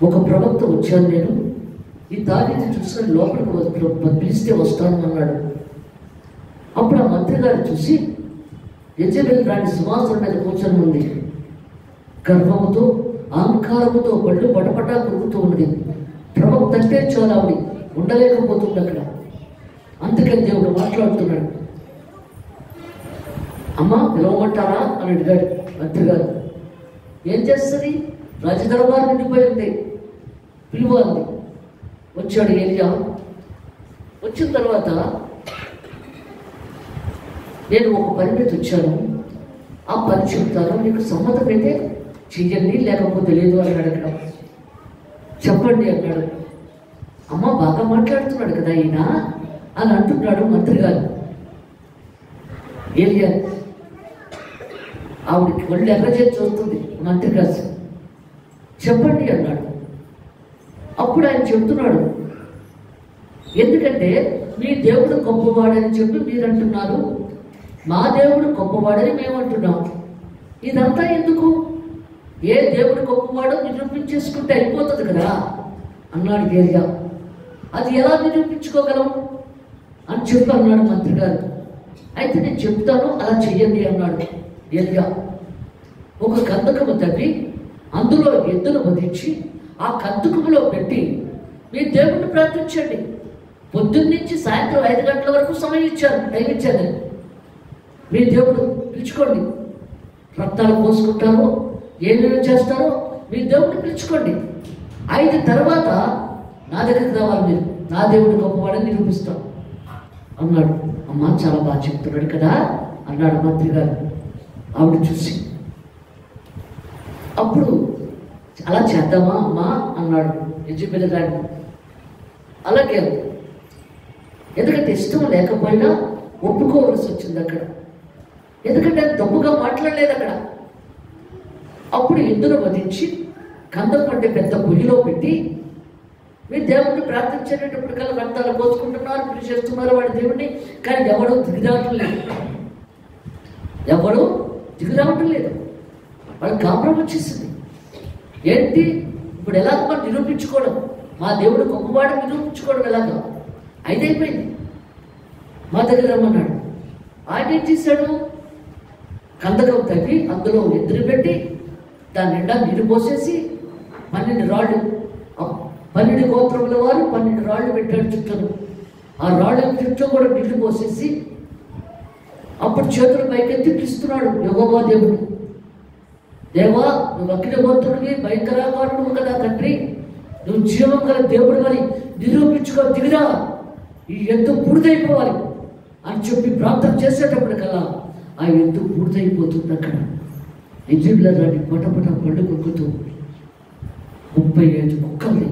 ఒక ప్రవక్త వచ్చాను, నేను ఈ తాకీదు చూసుకొని లోపలికి పిలిస్తే వస్తాను అన్నాడు. అప్పుడు ఆ మంత్రి గారు చూసి యెజెబెల్ రాణి సింహాసనం మీద కూర్చొని ఉంది. గర్వముతో అహంకారముతో పళ్ళు పటపటా కొరుకుతూ ఉన్నది. ప్రవక్త అంటే చాలా ఆవిడ ఉండలేకపోతుంది అక్కడ. అందుకని దేవుడు మాట్లాడుతున్నాడు. అమ్మా పిలవమంటారా అని అడిగాడు మంత్రి గారు. ఏం చేస్తుంది, రాజదర్బార్ నిండిపోయి ఉంది, పిలువాలి. వచ్చాడు ఏలియా. వచ్చిన తర్వాత నేను ఒక పని మీద వచ్చాను, ఆ పని చెప్తాను, మీకు సమ్మతం అయితే చెయ్యండి, లేకపోతే లేదు అన్నాడు. అక్కడ చెప్పండి అన్నాడు. అమ్మ బాగా మాట్లాడుతున్నాడు కదా ఈయన అని అంటున్నాడు మంత్రి గారు. ఏలియా ఆవిడకి ఒళ్ళు ఎర్ర చేసి చూస్తుంది. మంత్రి గారు చెప్పండి అన్నాడు. అప్పుడు ఆయన చెప్తున్నాడు, ఎందుకంటే మీ దేవుడు గొప్పవాడని చెప్పి మీరు అంటున్నారు, మా దేవుడు గొప్పవాడని మేము అంటున్నాం. ఇదంతా ఎందుకు? ఏ దేవుడు గొప్పవాడో నిరూపించేసుకుంటే అయిపోతుంది కదా అన్నాడు ఏలియా. అది ఎలా నిరూపించుకోగలం అని చెప్పి అన్నాడు మంత్రి గారు. అయితే నేను చెప్తాను, అలా చెయ్యండి అన్నాడు ఏలియా. ఒక కందకము తవ్వి అందులో ఎద్దును వధించి ఆ కందకములో పెట్టి మీ దేవుడిని ప్రార్థించండి. పొద్దున్నుంచి సాయంత్రం 5 గంటల వరకు సమయం ఇచ్చారు, టైం ఇచ్చాను. మీ దేవుడు పిలుచుకోండి, రక్తాలు పోసుకుంటారో ఏమేమి చేస్తారో మీ దేవుడిని పిలుచుకోండి. 5 తర్వాత నా దగ్గరికి రావాలి, మీరు నా దేవుడు గొప్పవాడని నిరూపిస్తాం అన్నాడు. అమ్మ చాలా బాగా చెప్తున్నాడు కదా అన్నాడు మంత్రి గారు ఆవిడ చూసి. అప్పుడు అలా చేద్దామా అమ్మా అన్నాడు యెజెబెల్ గారిని. అలాగే ఎందుకంటే ఇష్టం లేకపోయినా ఒప్పుకోవలసి వచ్చింది అక్కడ. ఎందుకంటే తప్పుగా మాట్లాడలేదు అక్కడ. అప్పుడు ఎద్దును వధించి కందం అంటే పెద్ద పొయ్యిలో పెట్టి మీరు దేవుడిని ప్రార్థించేటప్పుడు కల్లా రక్తాలు పోసుకుంటున్నారు, మీరు చేస్తున్నారు వాడి దేవుడిని, కానీ ఎవడూ దిగిరావటం లేదు. ఎవడు దిగిరావటం లేదు. వాడు కాపురం వచ్చేసింది. ఏంటి ఇప్పుడు ఎలాగ మనం నిరూపించుకోవడం, మా దేవుడు గొప్పవాడు నిరూపించుకోవడం ఎలాగా? అయిపోయింది. మా దగ్గర రమ్మన్నాడు. ఆయన ఏం చేశాడు? కందకం తవ్వి అందులో ఎదురు పెట్టి దాని నిండా నీరు పోసేసి 12 రాళ్ళు, 12 గోత్రముల వారు 12 రాళ్ళు పెట్టాడు చుట్టూ. ఆ రాళ్ళ చుట్టూ కూడా నీళ్లు పోసేసి అప్పుడు చేతులు పైకెత్తి పిలుస్తున్నాడు యెహోవా దేవుడు. దేవా, నువ్వు అగ్ని గోత్రుడివి, భయంకరకారుడు కదా తండ్రి, నువ్వు జీవం గల దేవుడు అని నిరూపించుకో, దిగిరా, ఈ ఎద్దు పూర్తయిపోవాలి అని చెప్పి ప్రార్థన చేసేటప్పుడు కల్లా ఆ ఎద్దు పూర్తయిపోతుంది. అక్కడ నిజంగా రాని పటపట పళ్ళు కొక్కుతూ 35 కుక్కల్ని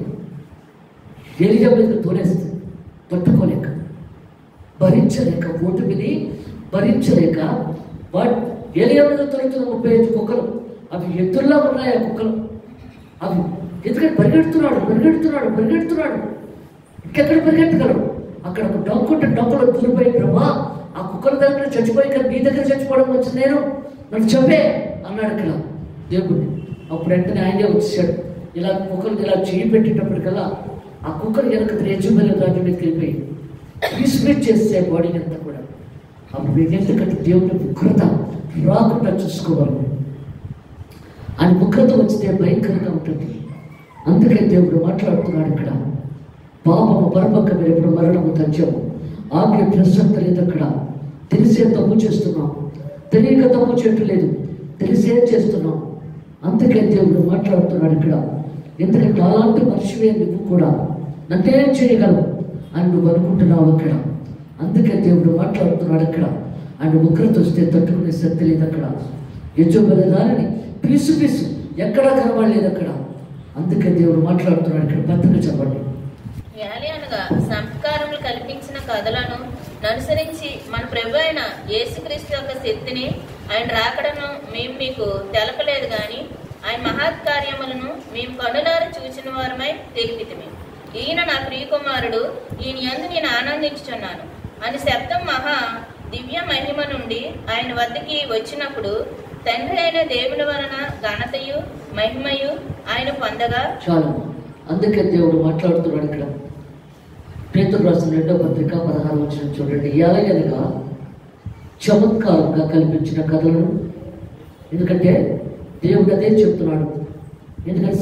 ఏలియా మీదకి తోలేస్తుంది. తట్టుకోలేక, భరించలేక, ఓటుమిని భరించలేక వాడు ఏలియా మీద తొలుతున్న 35 కుక్కలు. అవి ఎద్దుల్లా ఉన్నాయి ఆ కుక్కలు. అవి ఎందుకంటే పరిగెడుతున్నాడు. ఇంకెక్కడ పరిగెట్టగలడు? అక్కడ ఒక డొంకుంటే డొంకలో దూరిపోయి, ప్రభా ఆ కుక్కల దగ్గర చచ్చిపోయి కదా నీ దగ్గర చచ్చిపోవడం వచ్చింది, నన్ను చెప్పే అన్నాడు అక్కడ దేవుడిని. అప్పుడు వెంటనే ఆయనే వచ్చాడు. ఇలా కుక్కలు ఇలా చేయి పెట్టేటప్పటికల్లా ఆ కుక్కలు వెనక యజమాని రాజు మీదకి వెళ్ళిపోయి విస్మిట్ చేస్తే బాడీని అంతా కూడా. అప్పుడు ఎందుకంటే దేవుని ఉగ్రత రాకుండా చూసుకోవాలి. ఆయన ఉగ్రత వచ్చితే భయంకరంగా ఉంటుంది. అందుకే దేవుడు మాట్లాడుతున్నాడు ఇక్కడ, పాపము పరపక్క మీరు ఎప్పుడు మరణము తథ్యము, ఆజ్ఞ ప్రసక్త లేదు. అక్కడ తెలిసే తప్పు చేస్తున్నాం, తెలియక తప్పు చేయటం లేదు, తెలిసే చేస్తున్నాం. అందుకే దేవుడు మాట్లాడుతున్నాడు ఇక్కడ. ఎందుకంటే అలాంటి మనిషివే నువ్వు కూడా, నన్నేం చేయగలవు అని నువ్వు అనుకుంటున్నావు అక్కడ. అందుకే దేవుడు మాట్లాడుతున్నాడు అక్కడ. ఆయన ఉగ్రత వస్తే తట్టుకునే శక్తి లేదు అక్కడ. యజోబలి దానిని పీసు ఎక్కడా కనబడలేదు అక్కడ. అందుకే దేవుడు మాట్లాడుతున్నాడు ఇక్కడ. బద్దగా చెప్పండి. అనగా సంస్కారములు కల్పించిన కథలను అనుసరించి మన ప్రభు అయిన యేసుక్రీస్తు యొక్క శక్తిని, ఆయన రాకడను మేము మీకు తెలపలేదు గాని ఆయన మహత్ కార్యములను మేము కనులారా చూచిన వారమై తెలిపితిమి. ఈయన నా ప్రియకుమారుడు, ఈయన యందు నేను ఆనందించుచున్నాను అని శబ్దం మహా దివ్య మహిమ నుండి ఆయన వద్దకి వచ్చినప్పుడు తండ్రి అయిన దేవుని వలన ఘనతయు మహిమయు ఆయన పొందగా చాలు. అందుకే దేవుడు మాట్లాడుతున్నాడు ఇక్కడ. పేతురు రాసిన 2వ పత్రిక 16వ వచనం చూడండి. ఎలాగనగా చమత్కారంగా కల్పించిన కథలను, ఎందుకంటే దేవుడు అదే చెప్తున్నాడు. ఎందుకంటే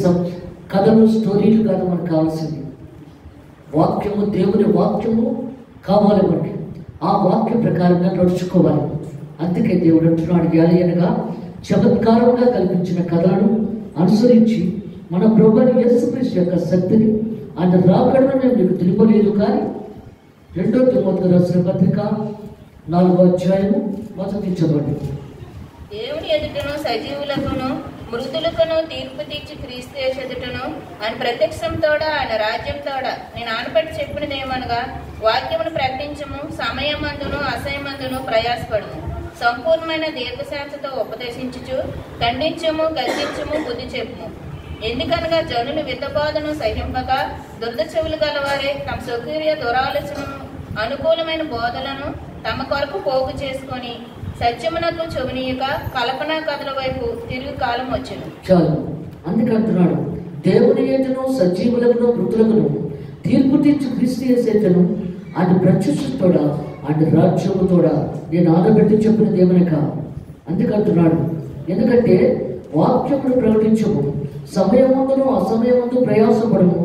కథలు, స్టోరీలు కాదు మనకు కావాల్సింది. వాక్యము, దేవుని వాక్యము కావాలి మనకి. ఆ వాక్య ప్రకారంగా నడుచుకోవాలి. అందుకే దేవుడు అంటున్నాడు, ఎలాగనగా చమత్కారంగా కల్పించిన కథలను అనుసరించి మన ప్రభువైన యేసుక్రీస్తు యొక్క శక్తిని, ఆయన రాకడను నేను మీకు తెలుపలేదు కానీ 2వ తిమోతికి రాసిన పత్రిక 4వ అధ్యాయము మొదటి చదవండి. దేవుని ఎదుటను సజీవులకును మృతులకును తీర్పు తీర్చి క్రీస్తు ఎదుటను ఆయన ప్రత్యక్షంతోడ ఆయన రాజ్యంతోడ నేను ఆనపట్టి చెప్పినదేమనగా వాక్యమును ప్రకటించము, సమయమందును అసమయమందును ప్రయాసపడము, సంపూర్ణమైన దీర్ఘశాంతతో ఉపదేశించుచు ఖండించము, గద్దించము, బుద్ధి చెప్పుము. ఎందుకనగా జనులు విత్తబోధను సహింపక దుర్ద చెవులు గలవారే తమ స్వకీయ దురాలోచనను అనుకూలమైన బోధలను తమ కొరకు పోగు చేసుకొని సత్యమునకు చెవినీయక కల్పనా కథల వైపు తిరుగు కాలం వచ్చెను. చాలు. అందుకంటున్నాడు, దేవుని ఎదుటను సజీవులను మృతులను తీర్పు తీర్చి క్రీస్తు యేసును ఆయన ప్రత్యక్షతోడ ఆయన రాజ్యముతోడ నేను ఆనబెట్టి చెప్పినది ఏమనక. అందుకంటున్నాడు, ఎందుకంటే వాక్యమును ప్రకటించము, సమయమందును అసమయమందు ప్రయాసపడము,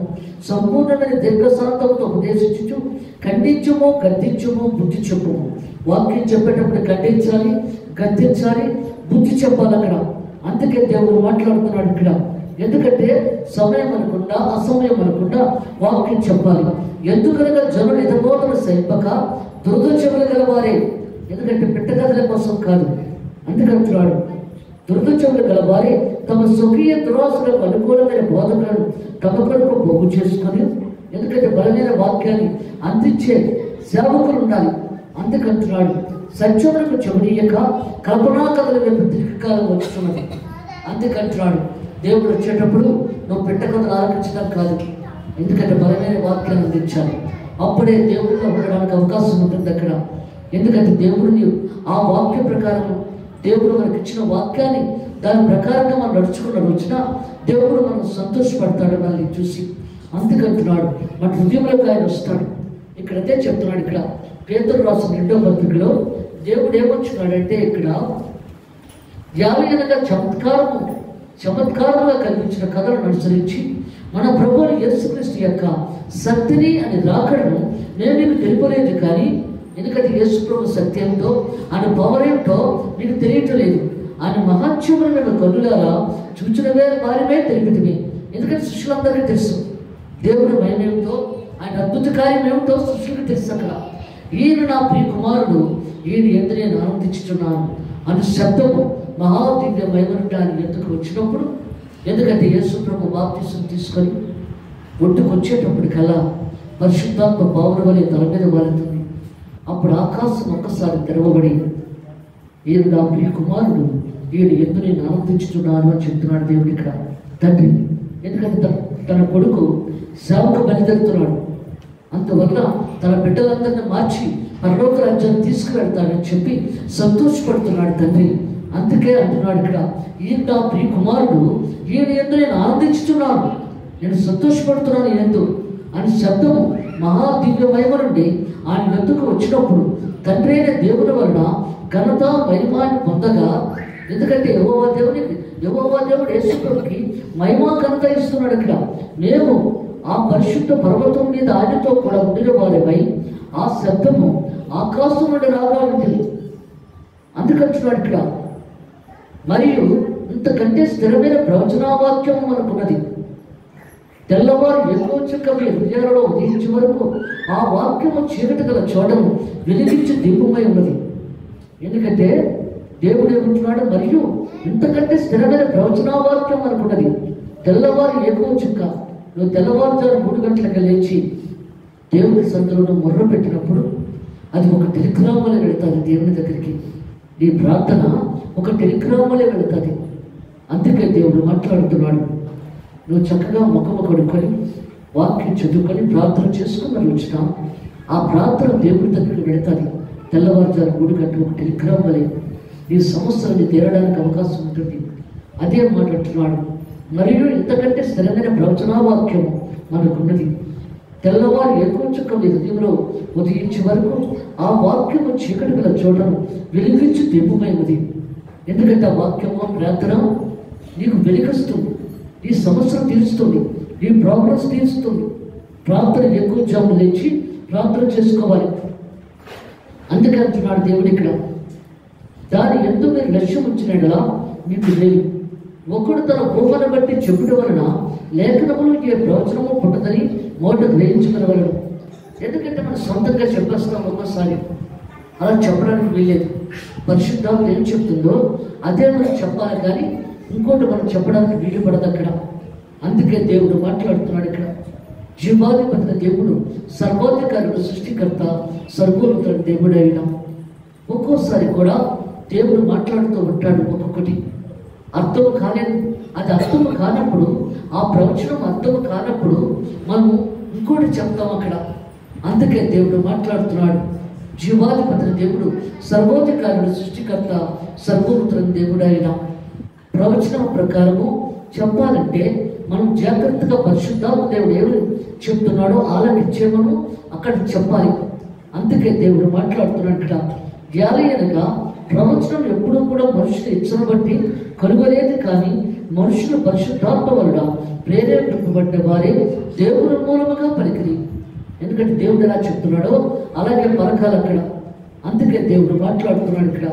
సంపూర్ణమైన దీర్ఘశాంతంతో ఉపదేశించు ఖండించము, గద్దించము, బుద్ధి చెప్పుము. వాక్యం చెప్పేటప్పుడు ఖండించాలి, గద్దించాలి, బుద్ధి చెప్పాలి అక్కడ. అందుకే దేవుడు మాట్లాడుతున్నాడు ఇక్కడ. ఎందుకంటే సమయం అనుకుండా అసమయం అనుకుండా వాక్యం చెప్పాలి. ఎందుకనగా జనులు ఎదబోతను సైపక దురద చెవులు గలవారే. ఎందుకంటే పెట్టగదల కోసం కాదు. అందుకంటున్నాడు, దురద చెవులు గలవారే తమ స్వకీయ దురాశలకు అనుకూలమైన బోధకులను తమ కొరకు పోగు చేసుకొని, ఎందుకంటే బలమైన వాక్యాన్ని అందించే సేవకులు ఉండాలి. అందుకంటున్నాడు, సత్యములకు చెవునీయక కల్పనా కథల వైపు దీర్ఘకాలం వచ్చుతున్నది. అందుకంటున్నాడు, దేవుడు వచ్చేటప్పుడు నువ్వు పెట్ట కథలు ఆలకించడం కాదు, ఎందుకంటే బలమైన వాక్యాన్ని అందించాలి. అప్పుడే దేవుడిలో ఉండడానికి అవకాశం ఉంటుంది అక్కడ. ఎందుకంటే దేవుడిని ఆ వాక్య ప్రకారం దేవుడు మనకి ఇచ్చిన వాక్యాన్ని దాని ప్రకారంగా మనం నడుచుకున్న రోజున దేవుడు మనం సంతోషపడతాడు మనల్ని చూసి. అందుకంటున్నాడు మన హృదయంలోకి ఆయన వస్తాడు. ఇక్కడ అదే చెప్తున్నాడు. ఇక్కడ పేతురు రాసిన 2వ పత్రికలో దేవుడు ఏమొచ్చున్నాడంటే ఇక్కడ యావైనగా చమత్కారంగా కల్పించిన కథలను అనుసరించి మన ప్రభువుని యేసుక్రీస్తు యొక్క సత్యని అని రాకడను నేను నీకు తెలిపలేదు. కానీ ఎందుకంటే యేసు ప్రభు సత్యంతో ఆయన పవర్ ఏంటో నీకు తెలియటం లేదు. ఆయన మహాత్యమును మేము కన్నులారా చూచినవే వారిమే తెలిపితివి. ఎందుకంటే శిష్యులందరికీ తెలుసు దేవుడు మహిమేమిటో, ఆయన అద్భుత కార్యం ఏమిటో శిష్యులకు తెలుసు. అక్కడ ఈయన నా ప్రియ కుమారుడు, ఈయన యందు నేను ఆనందించుతున్నాను అని శబ్దము మహాదివ్య మహిమనుండి ఎందుకు వచ్చినప్పుడు, ఎందుకంటే యేసు ప్రభు బాప్తిసం తీసుకొని ఒడ్డుకు వచ్చేటప్పటికల్లా పరిశుద్ధాత్మ పావుల వలె తల మీద వాలుతుంది. అప్పుడు ఆకాశం ఒక్కసారి తెరవబడి ఈయన నా ప్రియ కుమారుడు, ఈయన యందు నేను ఆనందించుతున్నాను అని చెప్తున్నాడు దేవుడు ఇక్కడ తండ్రి. ఎందుకంటే తన కొడుకు సేవకు బయలుదేరుతున్నాడు. అందువల్ల తన బిడ్డలందరినీ మార్చి పరలోక రాజ్యాన్ని తీసుకువెళ్తాడని చెప్పి సంతోషపడుతున్నాడు తండ్రి. అందుకే అంటున్నాడు ఇక్కడ, ఈయన నా ప్రియ కుమారుడు, ఈయన యందు నేను ఆనందించుతున్నాను, నేను సంతోషపడుతున్నాను ఎందు అని శబ్దము మహాదివ్యమహిమ నుండి ఆయన వద్దకు వచ్చినప్పుడు తండ్రి అయిన దేవుని వలన ఘనత మహిమాన్ని పొందగా, ఎందుకంటే యెహోవా దేవుడు యేసు ప్రభువుకి మహిమా ఘనత ఇస్తున్నాడు. ఇక్కడ మేము ఆ పరిశుద్ధ పర్వతం మీద ఆయనతో కూడా ఉండిన వారిపై ఆ శబ్దము ఆకాశం నుండి రాగా ఉంటుంది. అందుకంటున్నాడు ఇక్కడ. మరియు ఇంతకంటే స్థిరమైన ప్రవచనావాక్యం మనకున్నది. తెల్లవారు ఎక్కువ చుక్క మీ హృదయాలలో ఉదయించే వరకు ఆ వాక్యము చీకటి గల చోటను వెలిగించి దీపమై ఉన్నది. ఎందుకంటే దేవుడు ఏమంటున్నాడు, మరియు ఇంతకంటే స్థిరమైన ప్రవచనావాక్యం అనుకున్నది. తెల్లవారు ఎక్కువ చుక్క, నువ్వు తెల్లవారుజాము 3 గంటలకు లేచి దేవుడి సందులో మొర్ర పెట్టినప్పుడు అది ఒక టెలిగ్రామ్ వలె వెళుతుంది దేవుని దగ్గరికి. నీ ప్రార్థన ఒక టెలిగ్రామ్ వలె వెళుతుంది. అందుకే దేవుడు మాట్లాడుతున్నాడు, నువ్వు చక్కగా ముఖము కడుక్కొని వాక్యం చదువుకొని ప్రార్థన చేసుకున్న రోజున ఆ ప్రార్థన దేవుడి దగ్గరికి వెళుతుంది. తెల్లవారుజాము 3 గంటలకు ఒక టెలిగ్రామ్ వలె నీ సమస్యలని తీరడానికి అవకాశం ఉంటుంది. అదే మాట అంటున్నాడు. మరియు ఇంతకంటే స్థిరమైన ప్రవచనావాక్యం మనకున్నది. తెల్లవారు ఎక్కువ చుక్క మీ హృదయంలో ఉదయించే వరకు ఆ వాక్యము చీకటి గల చోటను వెలిగించి దీపమైనది. ఎందుకంటే ఆ వాక్యము ప్రార్థన నీకు వెలిగిస్తుంది, నీ సమస్యను తీరుస్తుంది, నీ ప్రాబ్లమ్స్ తీరుస్తుంది. ప్రార్థన ఎక్కువ జాములు లేచి ప్రార్థన చేసుకోవాలి. అందుకే అంటున్నాడు దేవుడు ఇక్కడ, దాని ఎందు మీరు లక్ష్యం ఉంచినట్లా మీకు లేదు. ఒకడు తన ఊహను బట్టి చెప్పుట వలన లేఖనములు ఏ ప్రవచనము పుట్టదని మోట గ్రహించుకునవలను. ఎందుకంటే మనం సొంతంగా చెప్పేస్తాం ఒక్కోసారి, అలా చెప్పడానికి వీల్లేదు. పరిశుద్ధాత్మ ఏం చెప్తుందో అదే మనం చెప్పాలి, కానీ ఇంకోటి మనం చెప్పడానికి వీలు పడదు అక్కడ. అందుకే దేవుడు మాట్లాడుతున్నాడు ఇక్కడ. జీవాధిపతి దేవుడు, సర్వాధికారుడు, సృష్టికర్త, సర్వోన్నతుడు దేవుడు అయినా ఒక్కోసారి కూడా దేవుడు మాట్లాడుతూ ఉంటాడు. ఒక్కొక్కటి అర్థం కాలేదు. అది అర్థం కానప్పుడు, ఆ ప్రవచనం అర్థం కానప్పుడు మనం ఇంకోటి చెప్తాం అక్కడ. అందుకే దేవుడు మాట్లాడుతున్నాడు. జీవాధిపతి దేవుడు, సర్వోధికారుడు, సృష్టికర్త, సర్వోన్నతుడు దేవుడు అయినా ప్రవచనం ప్రకారము చెప్పాలంటే మనం జాగ్రత్తగా పరిశుద్ధాత్మ దేవుడు ఏమి చెప్తున్నాడో ఆలకించేమను అక్కడ చెప్పాలి. అందుకే దేవుడు మాట్లాడుతున్నాడు ఇక్కడ. జ్ఞానయనగా ప్రవచనం ఎప్పుడూ కూడా మనుషుల ఇచ్చను బట్టి కలుగలేదు, కానీ మనుషులు పరిశుద్ధాత్మ వలన ప్రేరేపింపబడ్డ వారే దేవుని మూలముగా పలికిరి. ఎందుకంటే దేవుడు ఎలా చెప్తున్నాడో అలాగే పలకాలి అక్కడ. అందుకే దేవుడు మాట్లాడుతున్నాడు ఇక్కడ.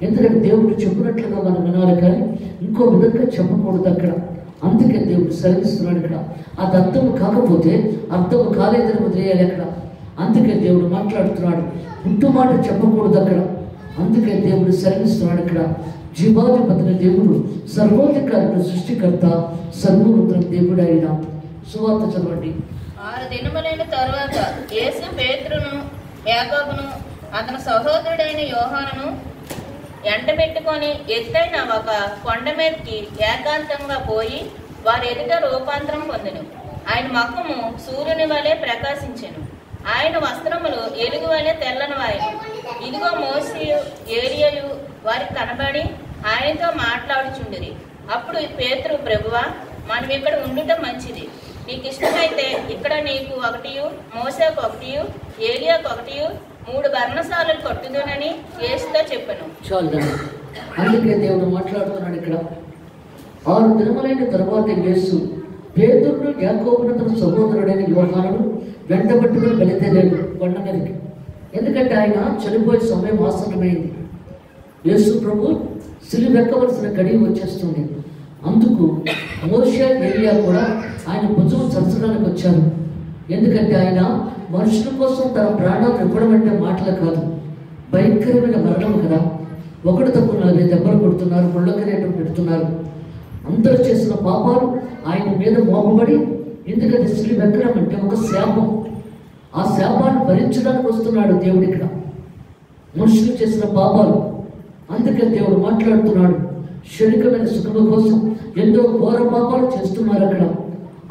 ఎందుకంటే దేవుడు చెప్పినట్లుగా మనం వినాలి, కానీ ఇంకో విధంగా చెప్పకూడదు అక్కడ. అందుకే దేవుడు సెలవిస్తున్నాడు ఇక్కడ. అది అర్థం కాకపోతే అర్థం కాలేదని వదిలేయాలి అక్కడ. అందుకే దేవుడు మాట్లాడుతున్నాడు. పుట్టు మాట చెప్పకూడదు అక్కడ. అందుకే దేవుడు సెలవిస్తున్నాడు ఇక్కడ. జీవాధిపతిని దేవుడు, సర్వోధికారుడు, సృష్టికర్త, సర్వోన్నతుడు దేవుడు అయిన. సువార్త చదవండి. 6 దినములైన తరువాత యేసు పేతురును, యాకోబును, అతని సహోదరుడైన యోహానును ఎండబెట్టుకొని ఎత్తైన ఒక కొండ మీదకి ఏకాంతంగా పోయి వారి ఎదుట రూపాంతరం పొందెను. ఆయన ముఖము సూర్యుని వలె ప్రకాశించెను. ఆయన వస్త్రములు ఎలుగు వలె తెల్లనివాయెను. ఇదిగో మోషేయు ఏలీయయు వారికి కనబడి ఆయనతో మాట్లాడుచుండిరి. అప్పుడు పేతురు, ప్రభువా, మనం ఇక్కడ ఉండుట మంచిది. నీకు ఇష్టమైతే ఇక్కడ నీకు ఒకటియు, మోసేకు ఒకటియు, ఏలియాకు ఒకటియు 3 పర్ణశాలలు కట్టుదునని యేసుతో చెప్పాను. చాలు. అందుకే దేవుడు మాట్లాడుతున్నాడు ఇక్కడ. 6 దినములైన తర్వాత యేసు పేతురును, యాకోబును, తన సహోదరుడైన యోహానును వెంటబట్టుకుని బయలుదేరాడు కొండ మీదకి. ఎందుకంటే ఆయన చనిపోయే సమయం ఆసన్నమైంది. యేసు ప్రభు సిలువెక్కవలసిన గడియ వచ్చేస్తుంది. అందుకు మోషే, ఏలియా కూడా ఆయన భుజం చరచడానికి వచ్చారు. ఎందుకంటే ఆయన మనుషుల కోసం తన ప్రాణాలు ఇవ్వడం అంటే మాటలు కాదు, భయంకరమైన మరణం కదా. ఒకటి తప్పు 40 దెబ్బలు కొడుతున్నారు, ముళ్ళకిరీటం పెడుతున్నారు. అందరూ చేసిన పాపాలు ఆయన మీద మోపబడి, ఎందుకంటే సిలువెక్కడం అంటే ఒక శాపం. ఆ శాపాన్ని భరించడానికి వస్తున్నాడు దేవుడు ఇక్కడ, మనుషులు చేసిన పాపాలు. అందుకే దేవుడు మాట్లాడుతున్నాడు. క్షణికమైన సుఖము కోసం ఎన్నో ఘోర పాపాలు చేస్తున్నారు అక్కడ.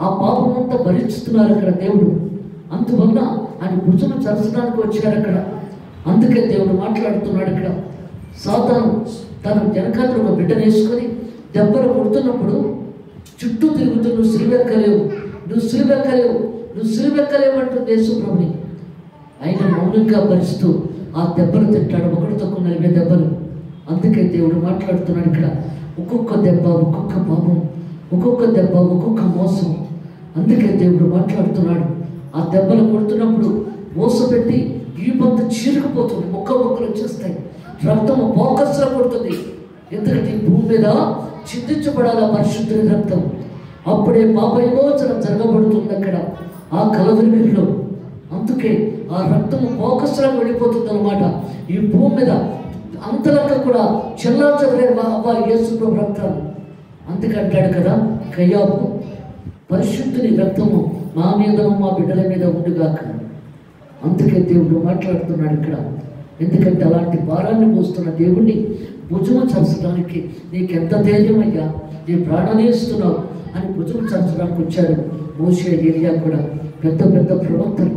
ఆ పాపం అంతా భరిస్తున్నారు అక్కడ దేవుడు. అందువల్ల ఆయన భుజము చరచడానికి వచ్చారు అక్కడ. అందుకే దేవుడు మాట్లాడుతున్నాడు ఇక్కడ. సాతాను తన వెనకాల ఒక బిడ్డను వేసుకొని దెబ్బలు కొడుతున్నప్పుడు చుట్టూ తిరుగుతూ నువ్వు సిలువెక్కలేవు, నువ్వు సిలువెక్కలేవు, నువ్వు సిలువెక్కలేవు అంటూ యేసు ప్రభుని ఆయన మౌనంగా భరిస్తూ ఆ దెబ్బలు తింటాడు. ఒకటి తక్కువ 40 దెబ్బలు. అందుకే దేవుడు మాట్లాడుతున్నాడు ఇక్కడ. ఒక్కొక్క దెబ్బ ఒక్కొక్క పాపం, ఒక్కొక్క దెబ్బ ఒక్కొక్క మోసం. అందుకే దేవుడు మాట్లాడుతున్నాడు. ఆ దెబ్బలు కొడుతున్నప్పుడు మోసపెట్టి ఈపంత చీరుకుపోతుంది, ముక్కలు వచ్చేస్తాయి, రక్తము ఫోకస్లో కొడుతుంది. ఎందుకంటే ఈ భూమి మీద చిందించబడాల పరిశుద్ధుని రక్తం. అప్పుడే పాప విమోచన జరగబడుతుంది అక్కడ ఆ కలవరిలో. అందుకే ఆ రక్తము ఫోకస్లో వెళ్ళిపోతుంది అనమాట. ఈ భూమి మీద అంతలక్క కూడా చెల్లాచెదరే యేసు ప్రభు రక్తాలు. అందుకంటాడు కదా కయ్యాపు, పరిశుద్ధుని రక్తము మా మీదను మా బిడ్డల మీద ఉండుగాక. అందుకే దేవుడు మాట్లాడుతున్నాడు ఇక్కడ. ఎందుకంటే అలాంటి భారాన్ని మోస్తున్న దేవుణ్ణి భుజము చరచడానికి నీకెంత ధైర్యం అయ్యా, నీ ప్రాణాన్ని ఇస్తున్నావు అని భుజము చరచడానికి వచ్చాడు మోషే, ఏలియా కూడా పెద్ద పెద్ద ప్రవక్తలు.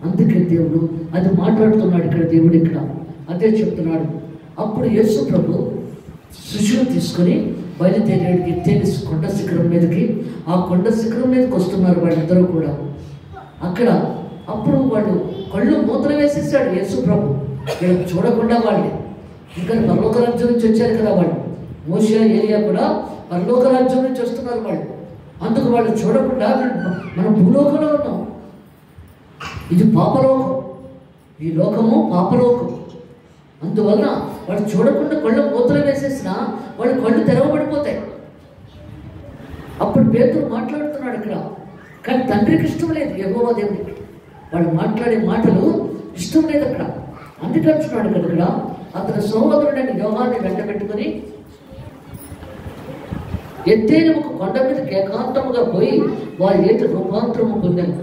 అందుకే దేవుడు అది మాట్లాడుతున్నాడు ఇక్కడ. దేవుడు ఇక్కడ అదే చెప్తున్నాడు. అప్పుడు యేసు ప్రభు శిష్యులు తీసుకొని బయలుదేరాడు ఎత్తేని కొండ శిఖరం మీదకి. ఆ కొండ శిఖరం మీదకి వస్తున్నారు వాళ్ళిద్దరూ కూడా. అక్కడ అప్పుడు వాళ్ళు కళ్ళు మూతలు వేసేసాడు యేసు ప్రభు. వీళ్ళకి చూడకుండా వాళ్ళని, ఇంకా పరలోక రాజ్యం నుంచి వచ్చారు కదా వాళ్ళు. మోషే, ఏలియా కూడా పరలోక రాజ్యం నుంచి వస్తున్నారు వాళ్ళు. అందుకు వాళ్ళు చూడకుండా మనం భూలోకంలో ఉన్నాం, ఇది పాపలోకం, ఈ లోకము పాపలోకం. అందువల్ల వాళ్ళు చూడకుండా కళ్ళు మూతలు వేసేసినా వాళ్ళు కళ్ళు తెరవబడిపోతాయి. అప్పుడు పేతురు మాట్లాడుతున్నాడు ఇక్కడ. కానీ తండ్రికి ఇష్టం లేదు, యెహోవా దేవునికి వాళ్ళు మాట్లాడే మాటలు ఇష్టం లేదు అక్కడ. అందుకంటున్నాడు కదా ఇక్కడ. అతని సహోదరుడైన యోహాన్ని వెంట పెట్టుకుని ఎత్తైన ఒక కొండ మీదకి ఏకాంతముగా పోయి వారి ఏటి రూపాంతరము పొందారు.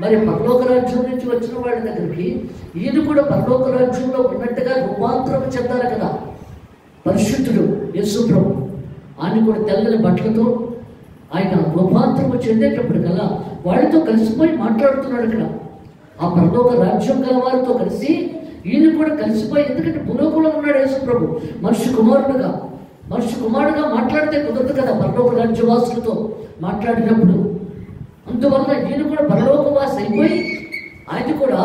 మరి పరలోక రాజ్యం నుంచి వచ్చిన వాళ్ళ దగ్గరికి ఈయన కూడా పరలోక రాజ్యంలో ఉన్నట్టుగా రూపాంతరం చెందాలి కదా. పరిశుద్ధుడు యేసు ప్రభు, ఆయన కూడా తెల్లని బట్టలతో ఆయన రూపాంతరము చెందేటప్పుడు కల్లా వాళ్ళతో కలిసిపోయి మాట్లాడుతున్నాడు ఇక్కడ. ఆ పరలోక రాజ్యం గల వారితో కలిసి ఈయన కూడా కలిసిపోయి, ఎందుకంటే భూలోకంలో ఉన్నాడు యేసు ప్రభు మనిషి కుమారుడుగా మాట్లాడితే కుదరదు కదా పరలోక రాజ్యవాసులతో మాట్లాడినప్పుడు. అందువల్ల ఈయన కూడా పరలోకవాసి అయిపోయి ఆయన కూడా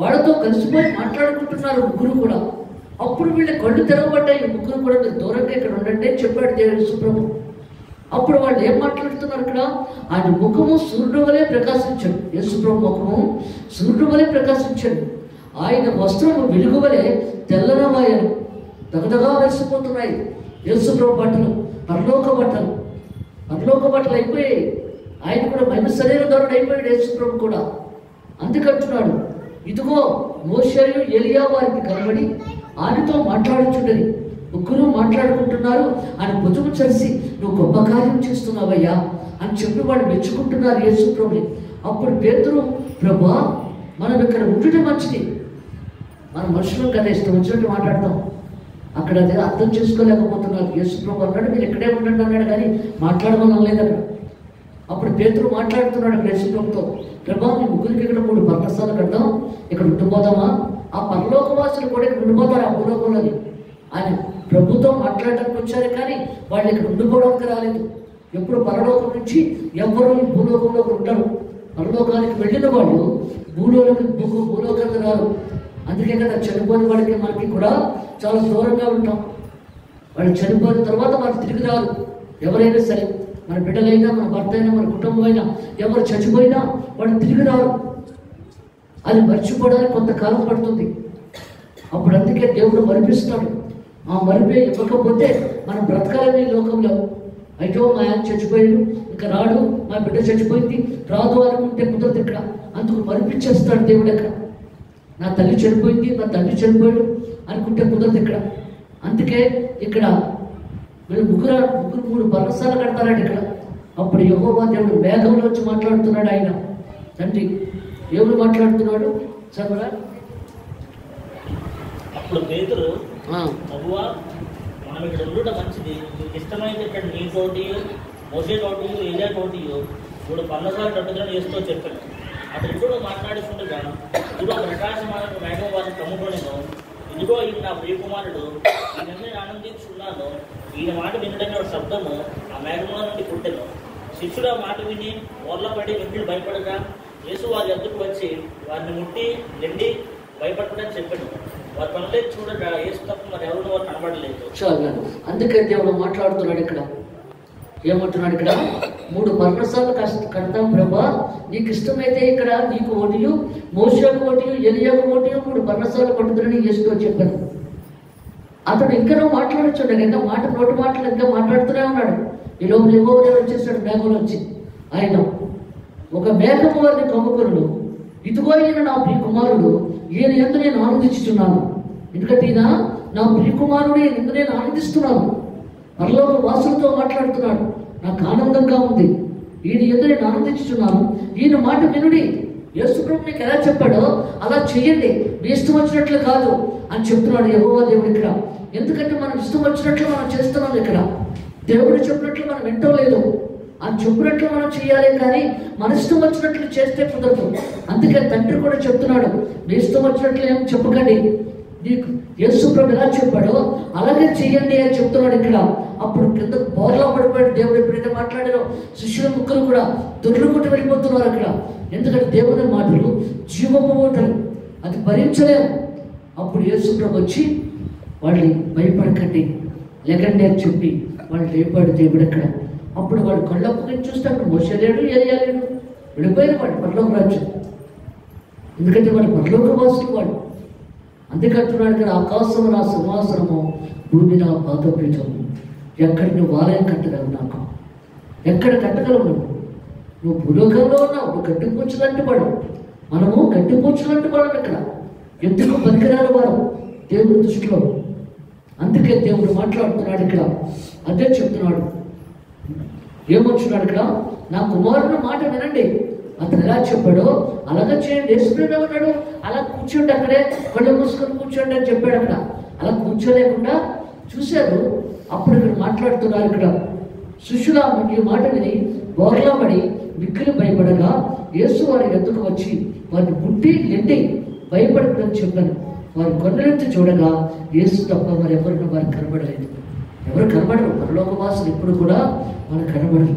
వాళ్ళతో కలిసిపోయి మాట్లాడుకుంటున్నారు ముగ్గురు కూడా. అప్పుడు వీళ్ళ కళ్ళు తెరవబడ్డాయి. ముగ్గురు కూడా మీరు దూరంగా ఇక్కడ ఉండండి అని చెప్పాడు యేసు ప్రభు. అప్పుడు వాళ్ళు ఏం మాట్లాడుతున్నారు ఇక్కడ? ఆయన ముఖము సూర్యుడు వలె ప్రకాశించాడు. యేసు ప్రభు ముఖము సూర్యుడు వలె ప్రకాశించాడు. ఆయన వస్త్రము వెలుగు వలె తెల్లనవాయను, దగదగా వెలిసిపోతున్నాయి. యేసు ప్రభు బట్టలు పరలోక బట్టలు అయిపోయాయి. ఆయన కూడా మహిమ శరీరధారుడు అయిపోయాడు యేసు ప్రభు కూడా. అందుకంటున్నాడు, ఇదిగో మోషేయు ఏలియా వారికి కనబడి ఆయనతో మాట్లాడుచుండని. ముగ్గురు మాట్లాడుకుంటున్నారు. ఆయన భుజము చరిసి నువ్వు గొప్ప కార్యం చేస్తున్నావయ్యా అని చెప్పి వాళ్ళు మెచ్చుకుంటున్నారు యేసు ప్రభుని. అప్పుడు పేతురు, ప్రభువా, మనం ఇక్కడ ఉండటం మంచిది. మన మనుషులు కదా ఇష్టం వచ్చినట్టు మాట్లాడతాం. అక్కడ అదే అర్థం చేసుకోలేకపోతున్నారు. యేసు ప్రభు అన్నాడు మీరు ఇక్కడే ఉండండి అన్నాడు, కానీ మాట్లాడమని లేదు అక్కడ. అప్పుడు పేతురు మాట్లాడుతున్నాడు యేసుప్రభుతో, ప్రభా మీ ముగ్గురికి ఇక్కడ 3 పర్ణశాలలు కడదాం, ఇక్కడ ఉండిపోదామా? ఆ పరలోకవాసులు కూడా ఇక్కడ ఉండిపోతారు ఆ భూలోకంలోని అని ప్రభుతో మాట్లాడటానికి వచ్చారు, కానీ వాళ్ళు ఇక్కడ ఉండిపోవడానికి రాలేదు. ఎప్పుడు పరలోకం నుంచి ఎవరు ఈ భూలోకంలోకి ఉంటారు. పరలోకానికి వెళ్ళిన వాళ్ళు భూలోకానికి రారు. అందుకే కదా చనిపోయిన వాళ్ళకి మనకి కూడా చాలా దూరంగా ఉంటాం. వాళ్ళు చనిపోయిన తర్వాత వాళ్ళు తిరిగి రారు. ఎవరైనా సరే, మన బిడ్డలైనా, మన భర్త అయినా, మన కుటుంబం అయినా, ఎవరు చచ్చిపోయినా వాళ్ళు తిరిగి రారు. అది మర్చిపోవడానికి కొంతకాలం పడుతుంది. అప్పుడు అందుకే దేవుడు మరిపిస్తాడు. ఆ మరిపే ఇవ్వకపోతే మనం బ్రతకాలని లోకంలో. అయితే మా ఆయన చచ్చిపోయాడు, ఇంకా రాడు, మా బిడ్డ చచ్చిపోయింది, రాదు అనుకుంటే కుదరదు. ఇక్కడ అందుకు మరిపించేస్తాడు దేవుడు. అక్కడ నా తల్లి చనిపోయింది, నా తండ్రి చనిపోయాడు అనుకుంటే కుదరదు ఇక్కడ. అందుకే ఇక్కడ వీళ్ళు ముగ్గురు 3 పర్ణశాలలు కడతారండి ఇక్కడ. అప్పుడు యెహోవా దేవుడు మేఘంలో వచ్చి మాట్లాడుతున్నాడు. ఆయన తండ్రి ఎవరు మాట్లాడుతున్నాడు చదవరా? అప్పుడు పేతురు, ప్రభువా మనం ఇక్కడ ఉండుట మంచిది, నీకు ఇష్టమైతే ఇక్కడ నీ తోటి, మోసే తోటి, ఏలియా తోటి 3 పర్ణశాలలు కట్టుదలని చేస్తూ చెప్పాను. అతడు ఇప్పుడు మాట్లాడుతుండగా ఇదిగో ప్రకాశమాన మేఘం వారిని కమ్ముకొనెను. ఇదిగో ఈయన నా ప్రియకుమారుడు, ఈయన నేను ఆనందించున్నాను. ఈయన మాట వినడమే ఒక శబ్దము ఆ మేఘంలో నుండి పుట్టెను. శిష్యుడు ఆ మాట విని ఓర్లపడి మిక్కిలి భయపడగా యేసు వారి ఎద్దుకు వచ్చి వారిని ముట్టి నిండి భయపడకూడదని చెప్పాడు. వారి పనులేదు చూడగా యేసు తప్ప మరి ఎవరు వారు కనబడలేదు. చాలా అందుకే దేవుడు మాట్లాడుతున్నాడు ఇక్కడ. ఏమంటున్నాడు ఇక్కడ? 3 పర్ణశాలలు కడతాం ప్రభా, నీకు ఇష్టమైతే ఇక్కడ నీకు ఓటియు, మోషేకు ఓటియు, ఎలియాకు ఓటియు 3 పర్ణశాలలు కట్టుదని యేసుతో చెప్పాను. అతడు ఇంకా మాట్లాడొచ్చాడు, ఇంకా నోటి మాటలు ఇంకా మాట్లాడుతూనే ఉన్నాడు. ఈ లోపల యెహోవా వచ్చేసాడు మేఘంలో వచ్చి. ఆయన ఒక మేఘము వారిని కమ్ముకొనును. ఇదిగో ఈయన నా ప్రియ కుమారుడు, ఈయన యందు నేను ఆనందించుతున్నాను. ఎందుకంటే ఈయన నా ప్రియ కుమారుడు, ఈయన యందు నేను ఆనందిస్తున్నాను. పరలోక వాసులతో మాట్లాడుతున్నాడు. నాకు ఆనందంగా ఉంది, ఈయన యందు నేను ఆనందించుతున్నాను. ఈయన మాట వినుడి. యేసు ప్రభు మీకు ఎలా చెప్పాడో అలా చెయ్యండి, మీ ఇష్టం వచ్చినట్లు కాదు అని చెప్తున్నాడు యెహోవా దేవుడు ఇక్కడ. ఎందుకంటే మనం ఇష్టం వచ్చినట్లు మనం చేస్తున్నాం. ఇక్కడ దేవుడు చెప్పినట్లు మనం వింటలేదు. అని చెప్పినట్లు మనం చేయాలి, కానీ మన ఇష్టం వచ్చినట్లు చేస్తే కుదరదు. అందుకే తండ్రి కూడా చెప్తున్నాడు, మీ ఇష్టం వచ్చినట్లు ఏం చెప్పకండి, నీకు యేసు ప్రభు ఎలా చెప్పాడో అలాగే చెయ్యండి అని చెప్తున్నాడు ఇక్కడ. అప్పుడు కింద బోర్లా పడిపోయాడు దేవుడు. ఎప్పుడైతే మాట్లాడారో శిష్యుల ముగ్గురు కూడా దొర్లుకుంటూ వెళ్ళిపోతున్నారు అక్కడ. ఎందుకంటే దేవుని మాటలు జీవపు ఓటలు, అది భరించలేము. అప్పుడు యేసు ప్రభు వచ్చి వాళ్ళని భయపడకండి, లేకండి అని చెప్పి వాళ్ళు లేపాడు దేవుడు అక్కడ. అప్పుడు వాడు కళ్ళప్పుకొని చూస్తే అక్కడ మోషే లేడు, ఏలియా లేడు, వెళ్ళిపోయారు వాడు పరలోక రాజ్యం. ఎందుకంటే వాడు పరలోక వాసులు వాడు. అందుకంటున్నాడు ఇక్కడ, ఆకాశము నా సింహాసనము, భూమి నా పాదపీఠము. ఎక్కడ నువ్వు ఆలయం కట్టగలవు? నాకు ఎక్కడ కట్టగలవు? నువ్వు భూలోకంలో ఉన్నావు, నువ్వు గట్టిపూచులంటే వాడు. మనము గట్టిపూచులంటే వాడు ఇక్కడ. ఎందుకు పనికిరాని వాడు దేవుడి దృష్టిలో. అందుకే దేవుడు మాట్లాడుతున్నాడు ఇక్కడ. అదే చెప్తున్నాడు. ఏమొచ్చున్నాడు ఇక్కడ? నా కుమారుని మాట వినండి. అతను ఎలా చెప్పాడో అలాగే చేయండి. యేసుప్రభు ఉన్నాడు, అలా కూర్చోండి, అక్కడే కళ్ళు మూసుకొని కూర్చోండి అని చెప్పాడు అక్కడ. అలా కూర్చోలేకుండా చూశారు. అప్పుడు ఇక్కడ మాట్లాడుతున్నారు ఇక్కడ. శిష్యుల ఈ మాట విని బోర్లా పడి మిక్కిలి భయపడగా యేసు వారి ఎద్దుకు వచ్చి వారిని పుట్టి ఎండి భయపడకూడదని చెప్పాను. వారి కొన్నెత్తి చూడగా యేసు తప్ప మరి ఎవరిని వారికి కనబడలేదు. ఎవరు కనబడరు. పరలోకవాసులు ఇప్పుడు కూడా మనకు కనబడరు.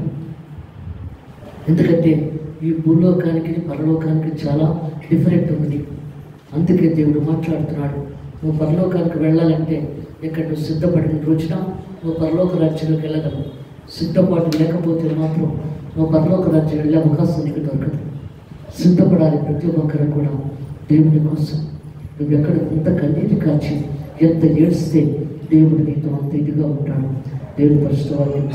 ఎందుకంటే ఈ భూలోకానికి పరలోకానికి చాలా డిఫరెంట్ ఉంది. అందుకే దేవుడు మాట్లాడుతున్నాడు, నువ్వు పరలోకానికి వెళ్ళాలంటే ఇక్కడ నువ్వు సిద్ధపడిన రోజున నువ్వు పరలోక రాజ్యంలోకి వెళ్ళగలవు. సిద్ధపాటు లేకపోతే మాత్రం నువ్వు పరలోక రాజ్యం వెళ్ళే అవకాశం నీకు దొరకదు. సిద్ధపడాలి ప్రతి ఒక్కరు కూడా దేవుడి కోసం. నువ్వు ఎక్కడ ఎంత కన్నీటి కాచి ఎంత ఏడ్స్తే దేవుడు నీతో అంత ఇదిగా ఉంటాడు. దేవుడి పరిశుద్ధ వాక్యం